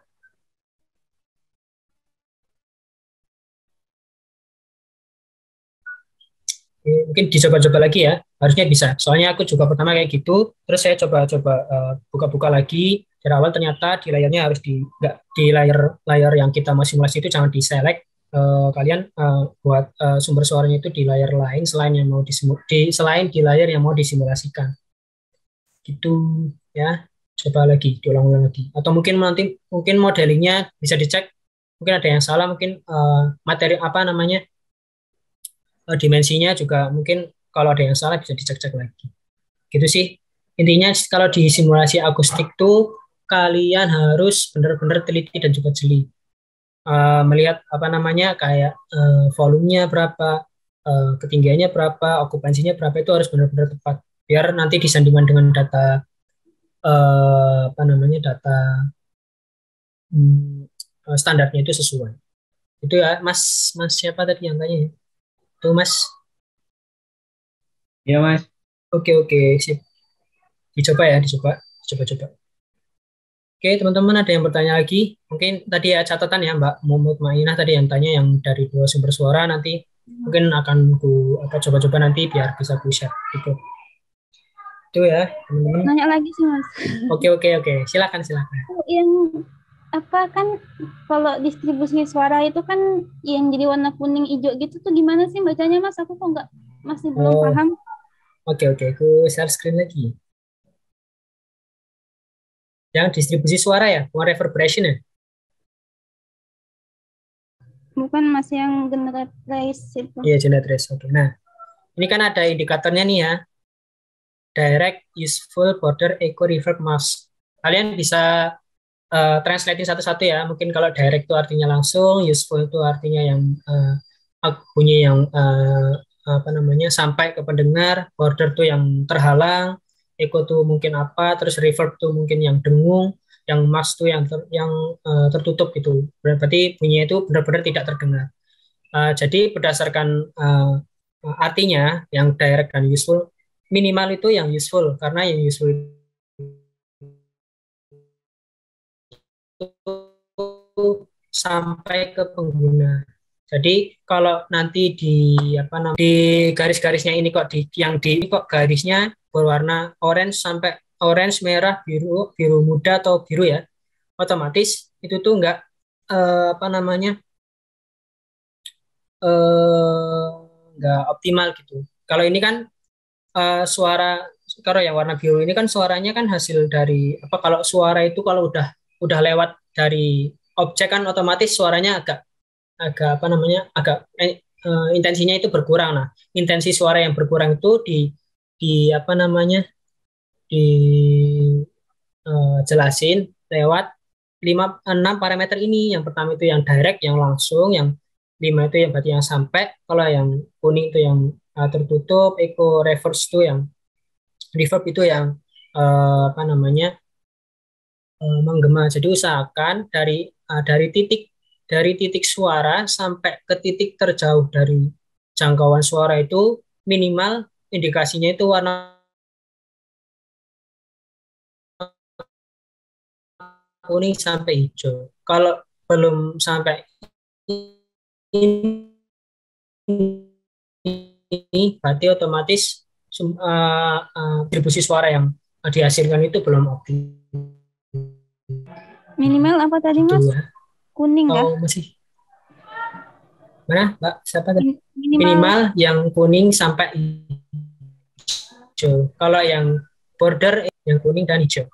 Mungkin dicoba-coba lagi ya, harusnya bisa. Soalnya aku juga pertama kayak gitu, terus saya coba-coba buka-buka lagi dari awal, ternyata di layarnya harus nggak di layar yang kita mau simulasi itu jangan di select. Kalian buat sumber suaranya itu di layar lain selain yang mau selain di layar yang mau disimulasikan. Gitu ya. Coba lagi, diulang-ulang lagi. Atau mungkin modelingnya bisa dicek, mungkin ada yang salah, mungkin materi apa namanya, dimensinya juga mungkin kalau ada yang salah bisa dicek-cek lagi. Gitu sih. Intinya kalau di simulasi akustik tuh kalian harus benar-benar teliti dan juga jeli. Melihat apa namanya kayak volumenya berapa, ketinggiannya berapa, okupansinya berapa, itu harus benar-benar tepat. Biar nanti disandingkan dengan data apa namanya data standarnya itu sesuai. Itu ya Mas Mas siapa tadi yang tanya ya? Tuh Mas. Iya, Mas. Oke, sip. Dicoba ya, coba-coba. Oke, teman-teman ada yang bertanya lagi? Mungkin tadi ya catatan ya Mbak Mumut Mainah tadi yang tanya yang dari 2 sumber suara, nanti Mungkin akan coba-coba nanti biar bisa ku share gitu. Itu ya, teman-teman. Nanya lagi sih Mas. Oke. Silakan. Yang apa kan kalau distribusi suara itu kan yang jadi warna kuning hijau gitu tuh gimana sih bacanya Mas? Aku kok masih belum paham. Oke, aku share screen lagi. Yang distribusi suara ya, bukan reverberation ya? Bukan Mas, yang generate trace itu. Iya, generate trace. Oke. Nah, ini kan ada indikatornya nih ya. Direct, useful, border, echo, reverb, mask. Kalian bisa translating satu-satu ya. Mungkin kalau direct itu artinya langsung, useful itu artinya yang bunyi yang sampai ke pendengar, border tuh yang terhalang, echo tuh mungkin apa, terus reverb tuh mungkin yang dengung, yang mask tuh yang tertutup gitu. Berarti bunyinya itu benar-benar tidak terdengar. Jadi berdasarkan artinya yang direct dan useful, minimal itu yang useful karena yang useful sampai ke pengguna. Jadi kalau nanti di garis-garisnya ini kok garisnya berwarna orange sampai orange, merah, biru, biru muda atau biru ya, otomatis itu tuh enggak enggak optimal gitu. Kalau ini kan suara kalau yang warna biru ini kan suaranya kan hasil dari kalau suara itu kalau udah lewat dari objek kan otomatis suaranya agak agak intensinya itu berkurang. Nah, intensi suara yang berkurang itu di di jelasin lewat 6 parameter ini. Yang pertama itu yang direct, yang langsung, yang 5 itu yang berarti yang sampai, kalau yang kuning itu yang tertutup, echo, reverse itu yang reverb itu yang menggema. Jadi usahakan dari titik suara sampai ke titik terjauh dari jangkauan suara itu minimal indikasinya itu warna kuning sampai hijau. Kalau belum sampai ini berarti otomatis distribusi suara yang dihasilkan itu belum optimal. Minimal apa tadi Mas? Ya. Kuning kah? Masih. Mana Mbak? Siapa tadi? Minimal yang kuning sampai hijau. Kalau yang border yang kuning dan hijau.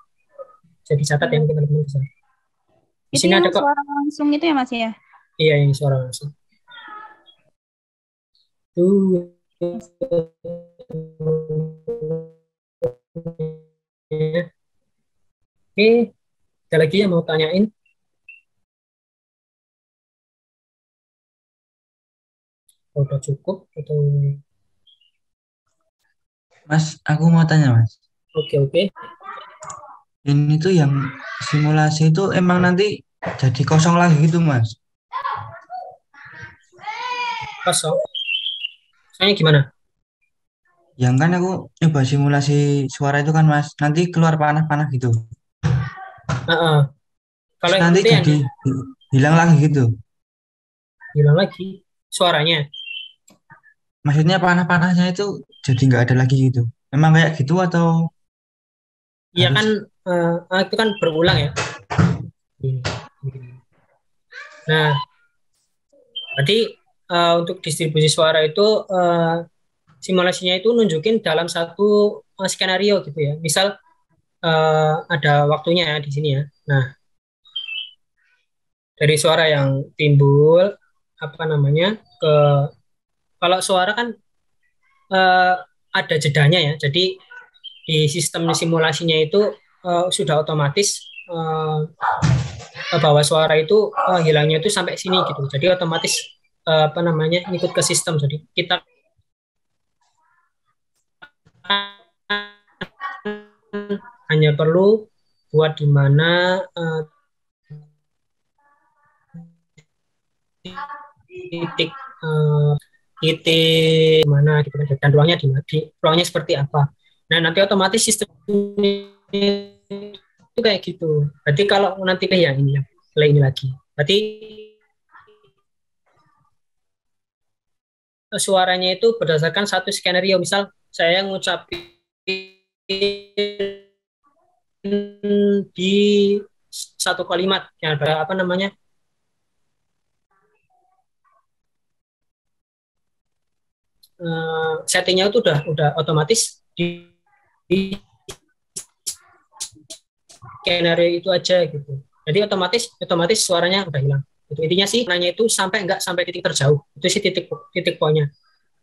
Jadi catat yang teman-teman bisa. Di itu sini yang ada kok. suara langsung itu ya Mas ya? Iya, yang suara langsung. Oke, ada lagi yang mau tanyain? Udah cukup atau? Mas, aku mau tanya Mas. Oke. Ini tuh yang simulasi itu emang nanti jadi kosong lagi gitu Mas? Kosong. Soalnya gimana? Yang kan aku coba simulasi suara itu kan Mas, nanti keluar panah-panah gitu. Kalau nanti jadi hilang lagi gitu. Hilang lagi suaranya. Maksudnya panah-panahnya itu jadi nggak ada lagi gitu. Emang kayak gitu atau? Iya kan, itu kan berulang ya. Nah, berarti untuk distribusi suara itu simulasinya itu nunjukin dalam satu skenario gitu ya. Misal ada waktunya ya di sini ya. Nah, dari suara yang timbul kalau suara kan ada jedanya ya. Jadi di sistem simulasinya itu sudah otomatis bahwa suara itu hilangnya itu sampai sini gitu. Jadi otomatis ikut ke sistem. Jadi kita hanya perlu buat di mana titik mana gitu dan ruangnya ruangnya seperti apa. Nah, nanti otomatis sistem itu kayak gitu. Berarti kalau nanti play ini lagi. Berarti suaranya itu berdasarkan satu skenario. Misal saya ngucapin di satu kalimat yang ada apa namanya, settingnya itu udah otomatis di skenario itu aja gitu. Jadi otomatis suaranya udah hilang. Itu intinya sih, nanya itu sampai sampai titik terjauh. Itu sih titik poinnya.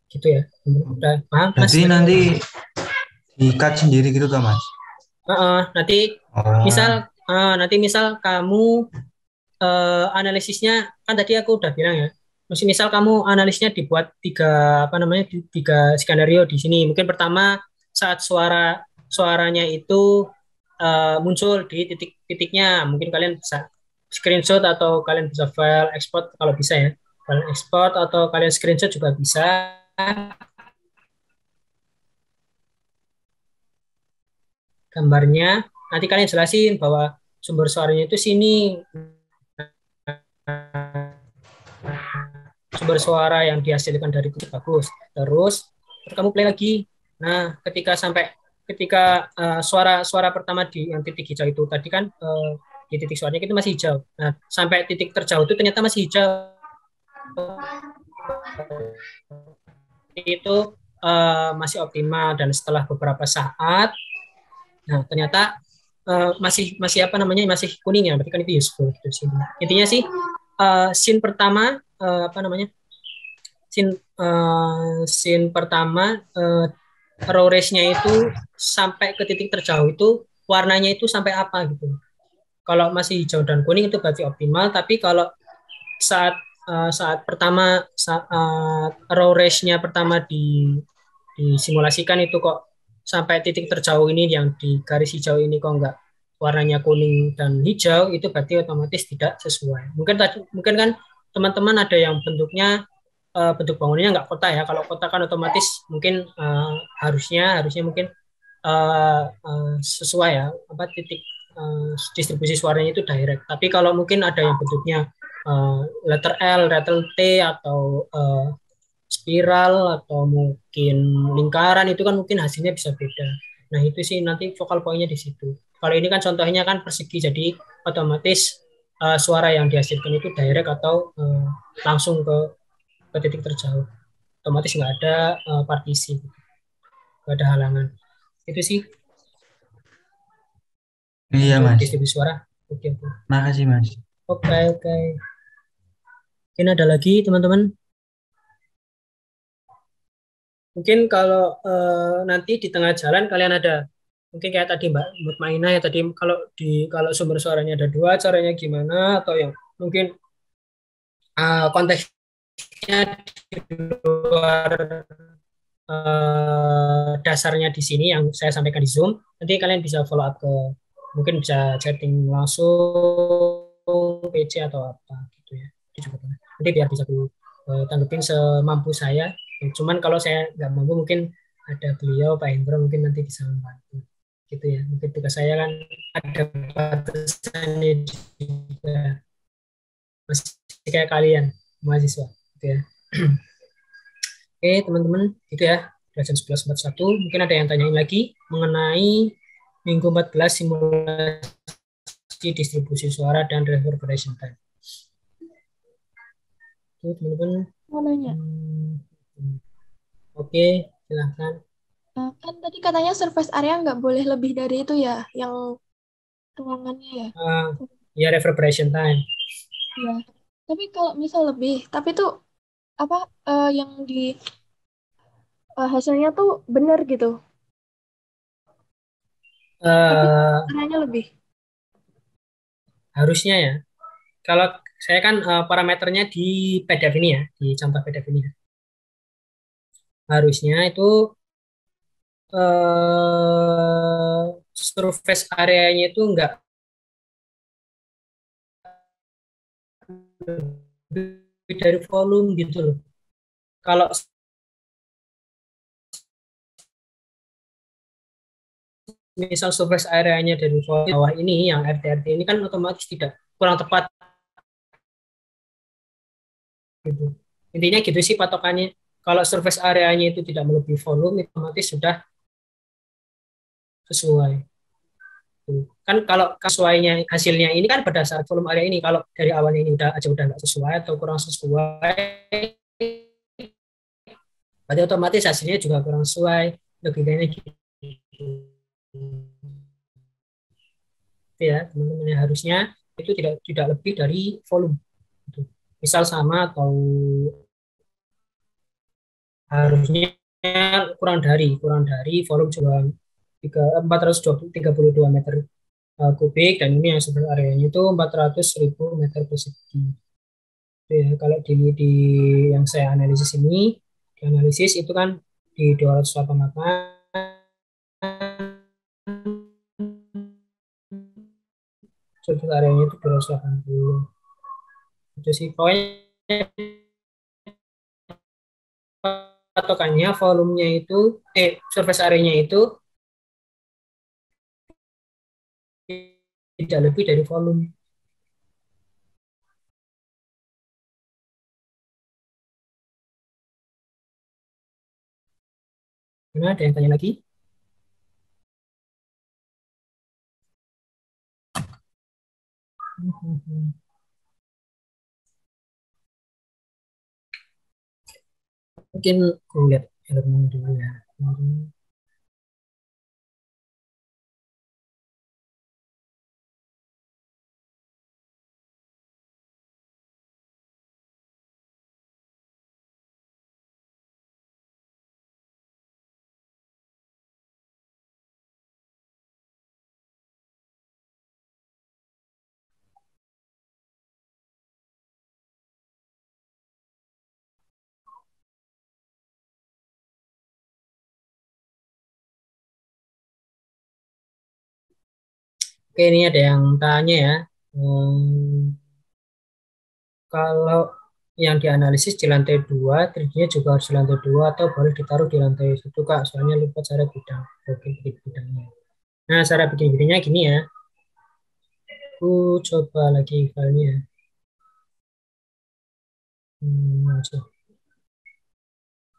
Gitu ya. Udah paham Mas? Berarti nanti di-cut sendiri gitu kan Mas? Nanti misal kamu analisisnya kan tadi aku udah bilang ya. Misal kamu analisnya dibuat tiga skenario di sini. Mungkin pertama saat suaranya itu muncul di titik-titiknya, mungkin kalian bisa screenshot atau kalian bisa file export kalau bisa ya. Kalian export atau kalian screenshot juga bisa. Gambarnya nanti kalian jelasin bahwa sumber suaranya itu sini. Sumber suara yang dihasilkan dari itu bagus. Terus kamu play lagi. Nah, ketika suara pertama di yang titik hijau itu tadi kan di titik suaranya itu masih hijau. Nah, sampai titik terjauh itu ternyata masih hijau. Itu masih optimal, dan setelah beberapa saat, nah ternyata masih apa namanya, masih kuning ya, berarti kan itu useful gitu sih. Intinya sih scene pertama scene pertama raw range-nya itu sampai ke titik terjauh itu warnanya itu sampai apa gitu. Kalau masih hijau dan kuning itu berarti optimal, tapi kalau saat raw range-nya pertama disimulasikan itu kok sampai titik terjauh ini yang di garis hijau ini kok enggak warnanya kuning dan hijau, itu berarti otomatis tidak sesuai. Mungkin kan teman-teman ada yang bentuknya bentuk bangunannya nggak kota ya. Kalau kota kan otomatis mungkin harusnya mungkin sesuai ya, titik distribusi suaranya itu direct. Tapi kalau mungkin ada yang bentuknya letter L, letter T, atau spiral, atau mungkin lingkaran, itu kan mungkin hasilnya bisa beda. Nah itu sih nanti vokal poinnya di situ. Kalau ini kan contohnya kan persegi, jadi otomatis suara yang dihasilkan itu direct atau langsung ke titik terjauh. Otomatis nggak ada partisi, nggak ada halangan. Itu sih. Iya Mas. Distribusi suara. Oke. Makasih Mas. Oke. Mungkin ada lagi teman-teman. Mungkin kalau nanti di tengah jalan kalian ada, mungkin kayak tadi Mbak Mutmainah ya tadi, kalau sumber suaranya ada dua, caranya gimana, atau yang mungkin konteksnya di luar dasarnya di sini yang saya sampaikan di Zoom, nanti kalian bisa follow up mungkin bisa chatting langsung PC atau apa gitu ya. Nanti biar bisa tanggepin semampu saya. Cuman kalau saya nggak mampu, mungkin ada beliau Pak Hendro mungkin nanti bisa membantu gitu ya. Mungkin tugas saya kan ada batasannya juga, masih kayak kalian mahasiswa gitu ya. Oke teman-teman, gitu ya. Jam 11.41, mungkin ada yang tanyain lagi mengenai minggu 14 simulasi distribusi suara dan reverberation time. Oke teman-teman. Mau nanya. Oke, silahkan. Kan tadi katanya surface area nggak boleh lebih dari itu ya, yang ruangannya ya. Ya, reverberation time. Ya, tapi kalau misal lebih, tapi tuh apa yang di hasilnya tuh benar gitu. Tapi areanya lebih. Harusnya ya. Kalau saya kan parameternya di PDF ini ya, di contoh PDF ini. Harusnya itu surface areanya itu enggak lebih dari volume gitu loh. Kalau misal surface areanya dari volume bawah ini, yang RT ini kan otomatis tidak, kurang tepat gitu. Intinya gitu sih patokannya. kalau surface areanya itu tidak melebihi volume, otomatis sudah sesuai. Kan kalau sesuainya hasilnya ini kan berdasarkan volume area ini. Kalau dari awalnya ini udah nggak sesuai atau kurang sesuai, berarti otomatis hasilnya juga kurang sesuai. Logikanya gitu. Ya, teman-teman, harusnya itu tidak lebih dari volume. Misal sama atau harusnya kurang dari volume juga 432 meter kubik, dan ini yang surface areanya itu 400.000 meter persegi. Ya, kalau di yang saya analisis ini, di analisis itu kan di 288, surface areanya itu 280. Itu sih pokoknya patokannya volumenya itu surface areanya itu tidak lebih dari volume. Mana ada yang tanya lagi? Mungkin aku lihat elemen dulu ya. Oke, ini ada yang tanya ya. Kalau yang dianalisis di lantai 2, 3D-nya juga harus di lantai 2 atau boleh ditaruh di lantai 1, Kak? Soalnya lupa cara bidang. Oke, bidangnya. Nah, cara bikin bidangnya gini ya. Aku coba lagi filenya. Aja.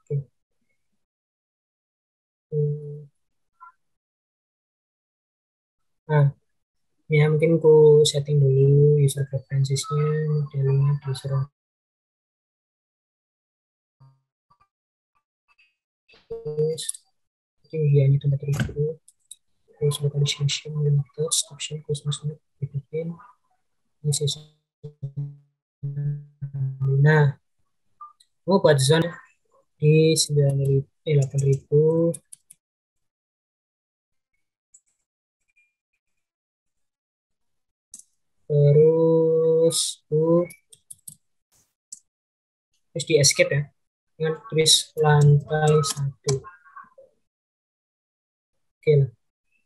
Oke. Nah, ya mungkin aku setting dulu user preferences-nya, modelnya disuruh terus ketinggiannya tempat itu, terus localization methods option cosmos dibikin ini sesi. Nah, mau buat zone di 8.000, terus di escape ya, dengan tulis lantai 1. Oke lah,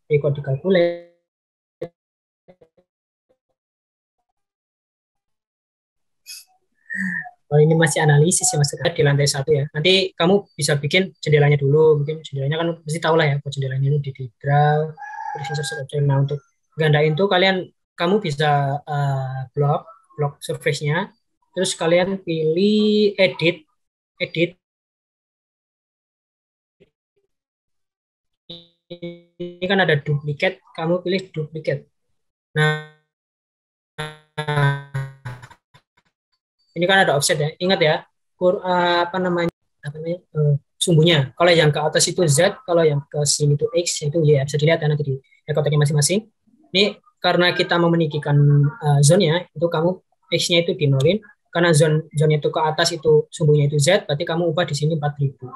jadi kalau dikalkulasi kalau ini masih analisis ya, Mas, di lantai 1 ya. Nanti kamu bisa bikin jendelanya dulu. Mungkin jendelanya kan pasti tahu lah ya, buat jendelanya itu di draw, terus insert object. Nah, untuk gandain tuh kamu bisa blok surface-nya, terus kalian pilih edit. Ini kan ada duplicate, kamu pilih duplicate. Nah, ini kan ada offset ya. Ingat ya, apa namanya sumbunya. Kalau yang ke atas itu Z, kalau yang ke sini itu X, itu ya bisa dilihat ya nanti di rekodnya masing-masing. Ini karena kita mau meninggikan zone-nya, itu kamu X-nya itu dinolin. Karena zone-nya itu ke atas itu sumbunya itu Z, berarti kamu ubah di sini 4.000.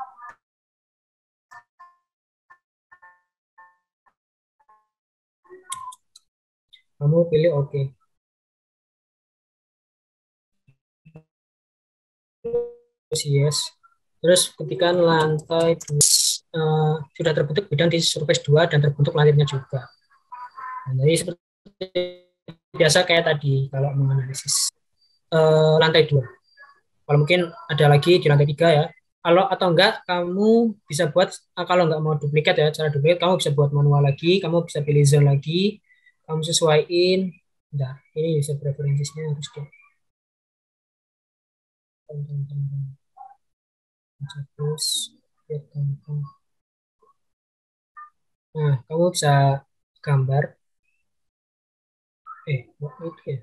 Kamu pilih OK. Terus yes. Terus ketika lantai sudah terbentuk bidang di surface 2 dan terbentuk lantainya juga. Nah, jadi seperti biasa kayak tadi kalau menganalisis lantai 2. Kalau mungkin ada lagi di lantai 3 ya. Kalau atau enggak kamu bisa buat, kalau enggak mau duplikat ya, cara duplikat kamu bisa buat manual lagi, kamu bisa pilih zone lagi, kamu sesuaiin. Nah, ini user preferences-nya harus Terus lihat gampang. Nah, kamu bisa gambar. What itu ya?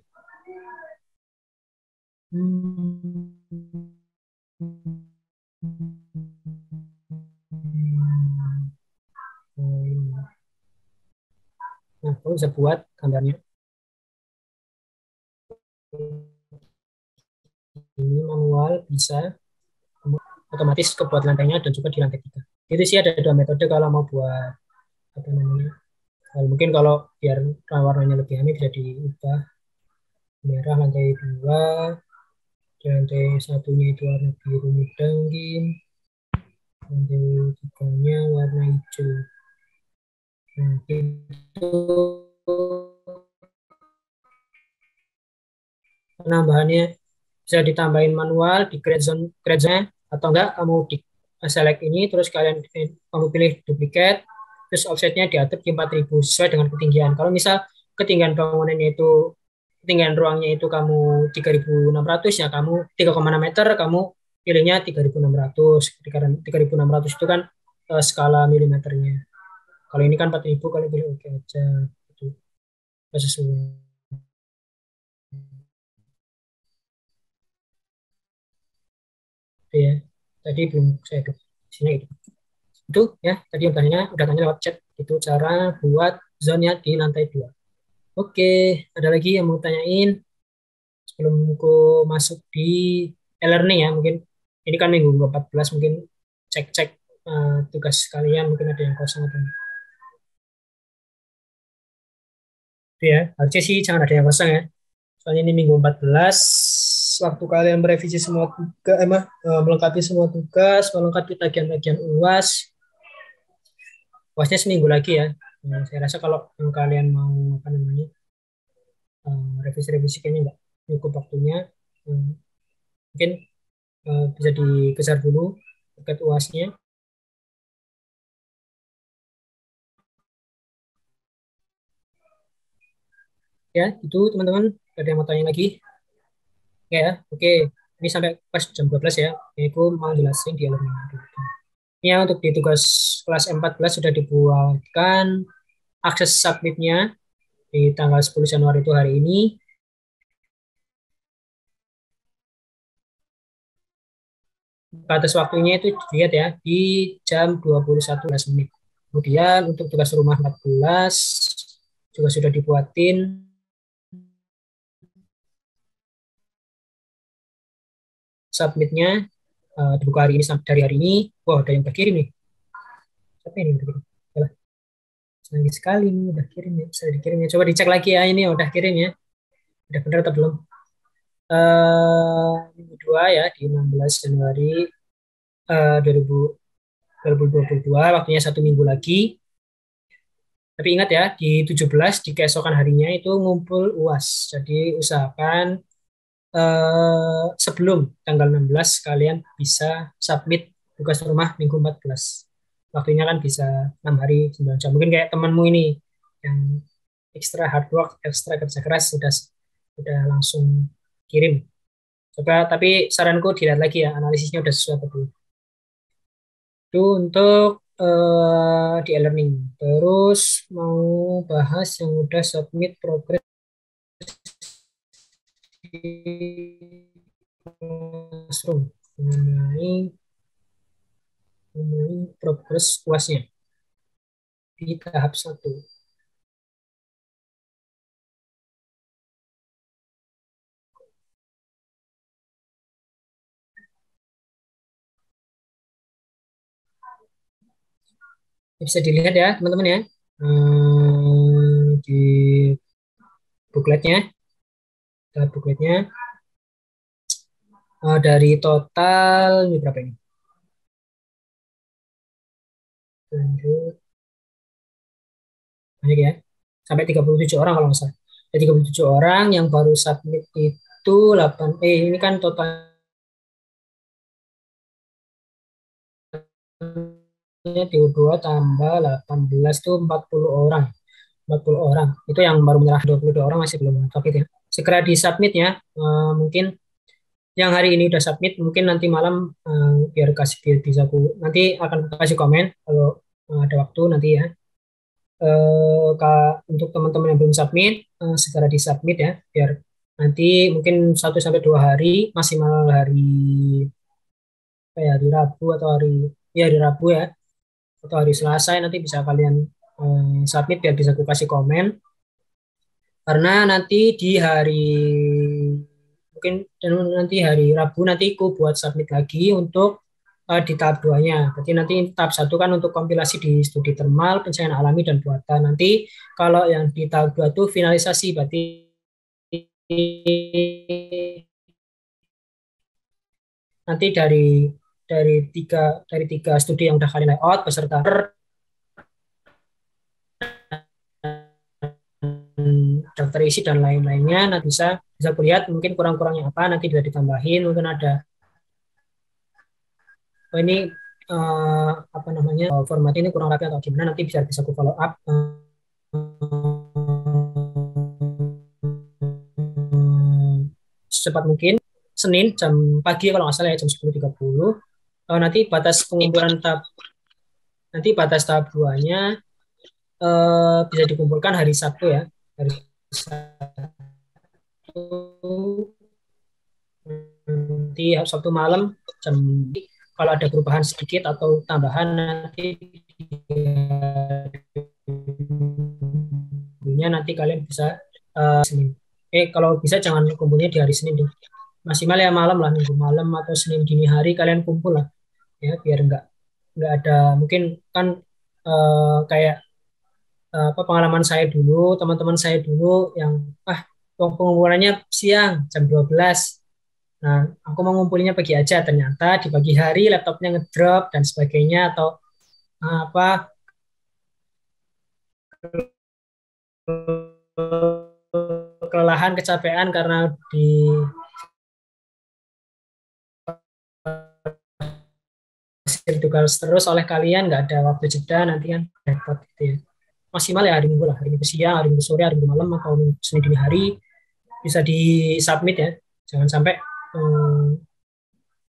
Nah, kamu bisa buat gambarnya. Ini manual bisa otomatis kebuat lantainya dan juga di lantai 3. Itu sih ada 2 metode kalau mau buat apa namanya. Mungkin kalau biar warnanya lebih aneh bisa diubah merah lantai 2, di lantai 1-nya itu warna biru muda mungkin, lantai 3-nya warna hijau. Nah, itu penambahannya bisa ditambahin manual di create zone atau enggak kamu di select ini terus kamu pilih duplicate terus offsetnya diatur di 4000 sesuai dengan ketinggian. Kalau misal ketinggian bangunannya itu ketinggian ruangnya itu kamu 3600 ya kamu 3,6 meter kamu pilihnya 3600. 3600 itu kan skala milimeternya. Kalau ini kan 4000 kalau pilih oke aja itu sesuai. Ya tadi belum saya ke sini itu ya tadi udah tanya lewat chat itu cara buat zone-nya di lantai 2. Oke, ada lagi yang mau tanyain sebelum aku masuk di e-learning ya mungkin ini kan minggu 14 mungkin cek-cek tugas kalian mungkin ada yang kosong atau enggak. Ya harusnya sih jangan ada yang kosong ya soalnya ini minggu 14 waktu kalian merevisi semua tugas melengkapi semua tugas melengkapi tagihan-tagihan UAS UASnya seminggu lagi ya. Saya rasa kalau kalian mau apa namanya revisi-revisi kayaknya nggak cukup waktunya. Mungkin bisa dikejar dulu terkait UASnya. Ya, itu teman-teman. Ada yang mau tanya lagi? Ya, oke. Ini sampai pas jam 12 ya. Aku mau jelasin di e-learning. Ya, untuk di tugas kelas 14 sudah dibuatkan akses submitnya di tanggal 10 Januari itu hari ini. Batas waktunya itu dilihat ya di jam 21.00 Kemudian untuk tugas rumah 14 juga sudah dibuatin submitnya dibuka hari ini dari hari ini. Wah, ada yang berkirim nih. Siapa ini yang berkirim? Senang sekali nih udah kirim ya. Bisa dikirim ya. Coba dicek lagi ya ini udah kirim ya. Udah benar atau belum? Minggu 2 ya di 16 Januari 2022 waktunya 1 minggu lagi. Tapi ingat ya, di 17 di keesokan harinya itu ngumpul UAS. Jadi usahakan sebelum tanggal 16 kalian bisa submit tugas rumah minggu 14. Waktunya kan bisa 6 hari 9 jam. Mungkin kayak temanmu ini yang ekstra hard work, ekstra kerja keras sudah langsung kirim. Coba tapi saranku dilihat lagi ya analisisnya udah sesuai atau belum. Itu untuk di e-learning. Terus mau bahas yang udah submit progress di Classroom mengenai progres UASnya di tahap 1. Bisa dilihat ya teman-teman ya di bookletnya dari total ini berapa ini? Lanjut banyak ya sampai 37 orang kalau nggak salah. Ada 37 orang yang baru submit itu 8 ini kan totalnya di 2 tambah 18 itu 40 orang. 40 orang. Itu yang baru menyerah 22 orang masih belum gitu ya. Segera di submit ya. Mungkin yang hari ini udah submit mungkin nanti malam biar bisa aku nanti akan kasih komen kalau ada waktu nanti ya. Untuk teman-teman yang belum submit segera disubmit ya biar nanti mungkin 1 sampai 2 hari maksimal hari hari Rabu atau hari Rabu ya atau hari Selasa nanti bisa kalian submit biar bisa aku kasih komen karena nanti di mungkin nanti hari Rabu nanti aku buat submit lagi untuk di tahap 2-nya. Berarti nanti tahap 1 kan untuk kompilasi di studi termal, pencahayaan alami dan buatan. Nanti kalau yang di tahap 2 itu finalisasi berarti nanti dari tiga studi yang udah kalian layout beserta daftar isi dan lain-lainnya nanti bisa kulihat mungkin kurang-kurangnya apa nanti bisa ditambahin mungkin ada ini apa namanya format ini kurang rapi atau gimana nanti bisa aku follow up secepat mungkin Senin jam pagi kalau nggak salah ya jam 10.30 nanti batas pengumpulan tahap 2-nya bisa dikumpulkan hari Sabtu ya hari Sabtu nanti Sabtu malam jam kalau ada perubahan sedikit atau tambahan nanti kalian bisa Senin. Kalau bisa jangan kumpulnya di hari Senin deh. Maksimal ya malam lah minggu malam atau Senin dini hari kalian kumpul lah ya biar nggak ada mungkin kan kayak pengalaman saya dulu teman-teman saya dulu yang pengumpulannya siang jam 12. Nah, aku mau ngumpulinnya pagi aja, ternyata di pagi hari laptopnya ngedrop dan sebagainya atau kelelahan, kecapean karena tugas terus oleh kalian nggak ada waktu jeda nanti kan repot gitu ya. Maksimal ya hari Minggu lah, hari Minggu siang, hari Minggu sore, hari Minggu malam atau Senin dini hari bisa di submit ya, jangan sampai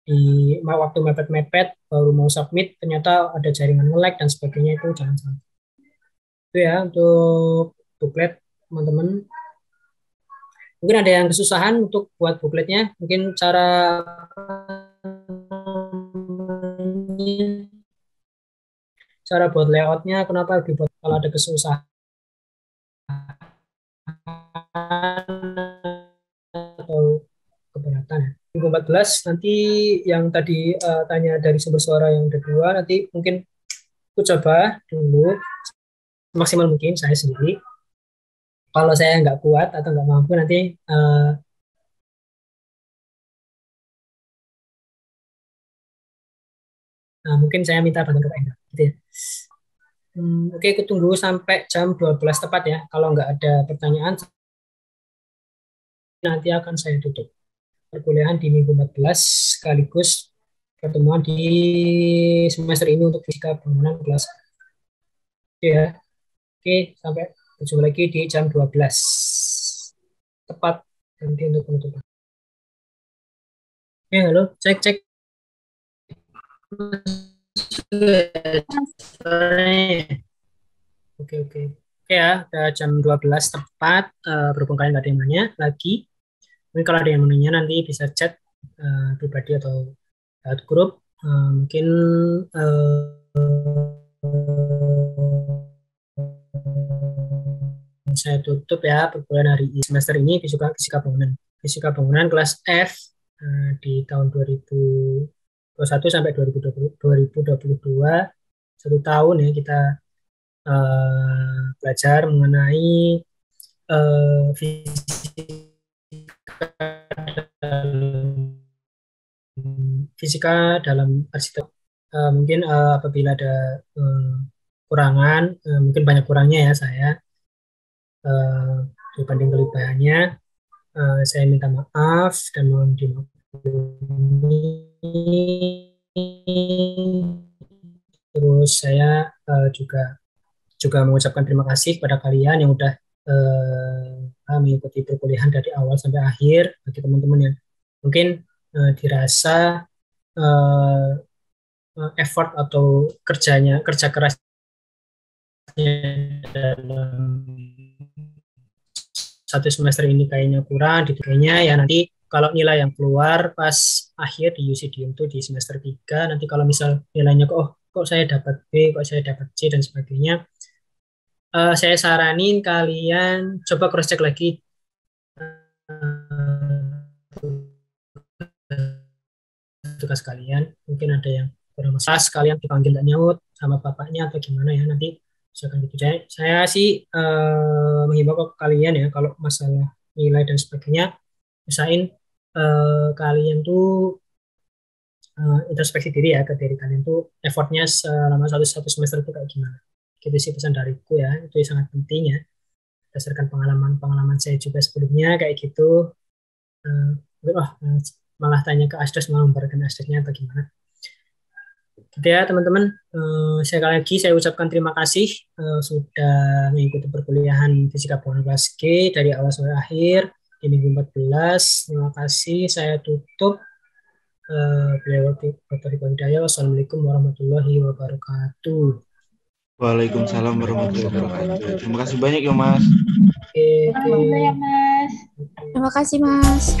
di waktu mepet-mepet baru mau submit ternyata ada jaringan nge-lag dan sebagainya itu jangan sampai. Itu ya untuk booklet teman-teman. Mungkin ada yang kesusahan untuk buat bookletnya, mungkin cara buat layoutnya kenapa dibuat kalau ada kesusahan atau keberatan ya. Minggu 14 nanti yang tadi tanya dari sumber suara yang ada 2 nanti mungkin aku coba dulu maksimal mungkin saya sendiri. Kalau saya nggak kuat atau nggak mampu nanti mungkin saya minta bantuan ke Pak Endra gitu ya. Oke, aku tunggu sampai jam 12 tepat ya. Kalau nggak ada pertanyaan nanti akan saya tutup perkuliahan di minggu 14 sekaligus pertemuan di semester ini untuk fisika bangunan kelas ya. Oke, sampai berjumpa lagi di jam 12 tepat nanti untuk penutupan. Halo, cek Oke ya, udah jam 12 tepat berhubung kalian nggak ada yang nanya lagi. Mungkin kalau ada yang mau nanya nanti bisa chat pribadi atau grup. Mungkin saya tutup ya perkuliahan hari semester ini fisika bangunan kelas F di tahun 2021 sampai 2022 1 tahun ya kita belajar mengenai fisika dalam arsitektur. Mungkin apabila ada kurangan, mungkin banyak kurangnya ya saya dibanding kelebihannya, saya minta maaf dan mohon dimaklumi. Terus saya juga mengucapkan terima kasih kepada kalian yang udah mengikuti perkuliahan dari awal sampai akhir. Bagi teman-teman yang mungkin dirasa eh, effort atau kerja kerasnya dalam satu semester ini kayaknya kurang, kayaknya ya nanti kalau nilai yang keluar pas akhir di UCD itu di semester 3, nanti kalau misal nilainya kok saya dapat B, kok saya dapat C dan sebagainya, saya saranin kalian coba cross check lagi tugas kalian, mungkin ada yang kurang masalah, kalian dipanggil tak nyaut sama bapaknya atau gimana ya, nanti misalkan gitu. Saya sih menghimbau ke kalian ya, kalau masalah nilai dan sebagainya, usahain kalian tuh introspeksi diri ya, ke diri kalian tuh effortnya selama satu semester itu kayak gimana. Gitu sih pesan dariku ya, itu sangat penting ya, berdasarkan pengalaman saya juga sebelumnya kayak gitu. Malah tanya ke Asdos, malah membagikan Asdosnya atau gimana. Gitu ya teman-teman, sekali lagi saya ucapkan terima kasih sudah mengikuti perkuliahan Fisika Bangunan kelas G dari awal sampai akhir di minggu 14. Terima kasih, saya tutup. Wassalamualaikum warahmatullahi wabarakatuh. Waalaikumsalam warahmatullahi wabarakatuh. Terima kasih banyak ya Mas. Terima kasih, Mas. Terima kasih, Mas.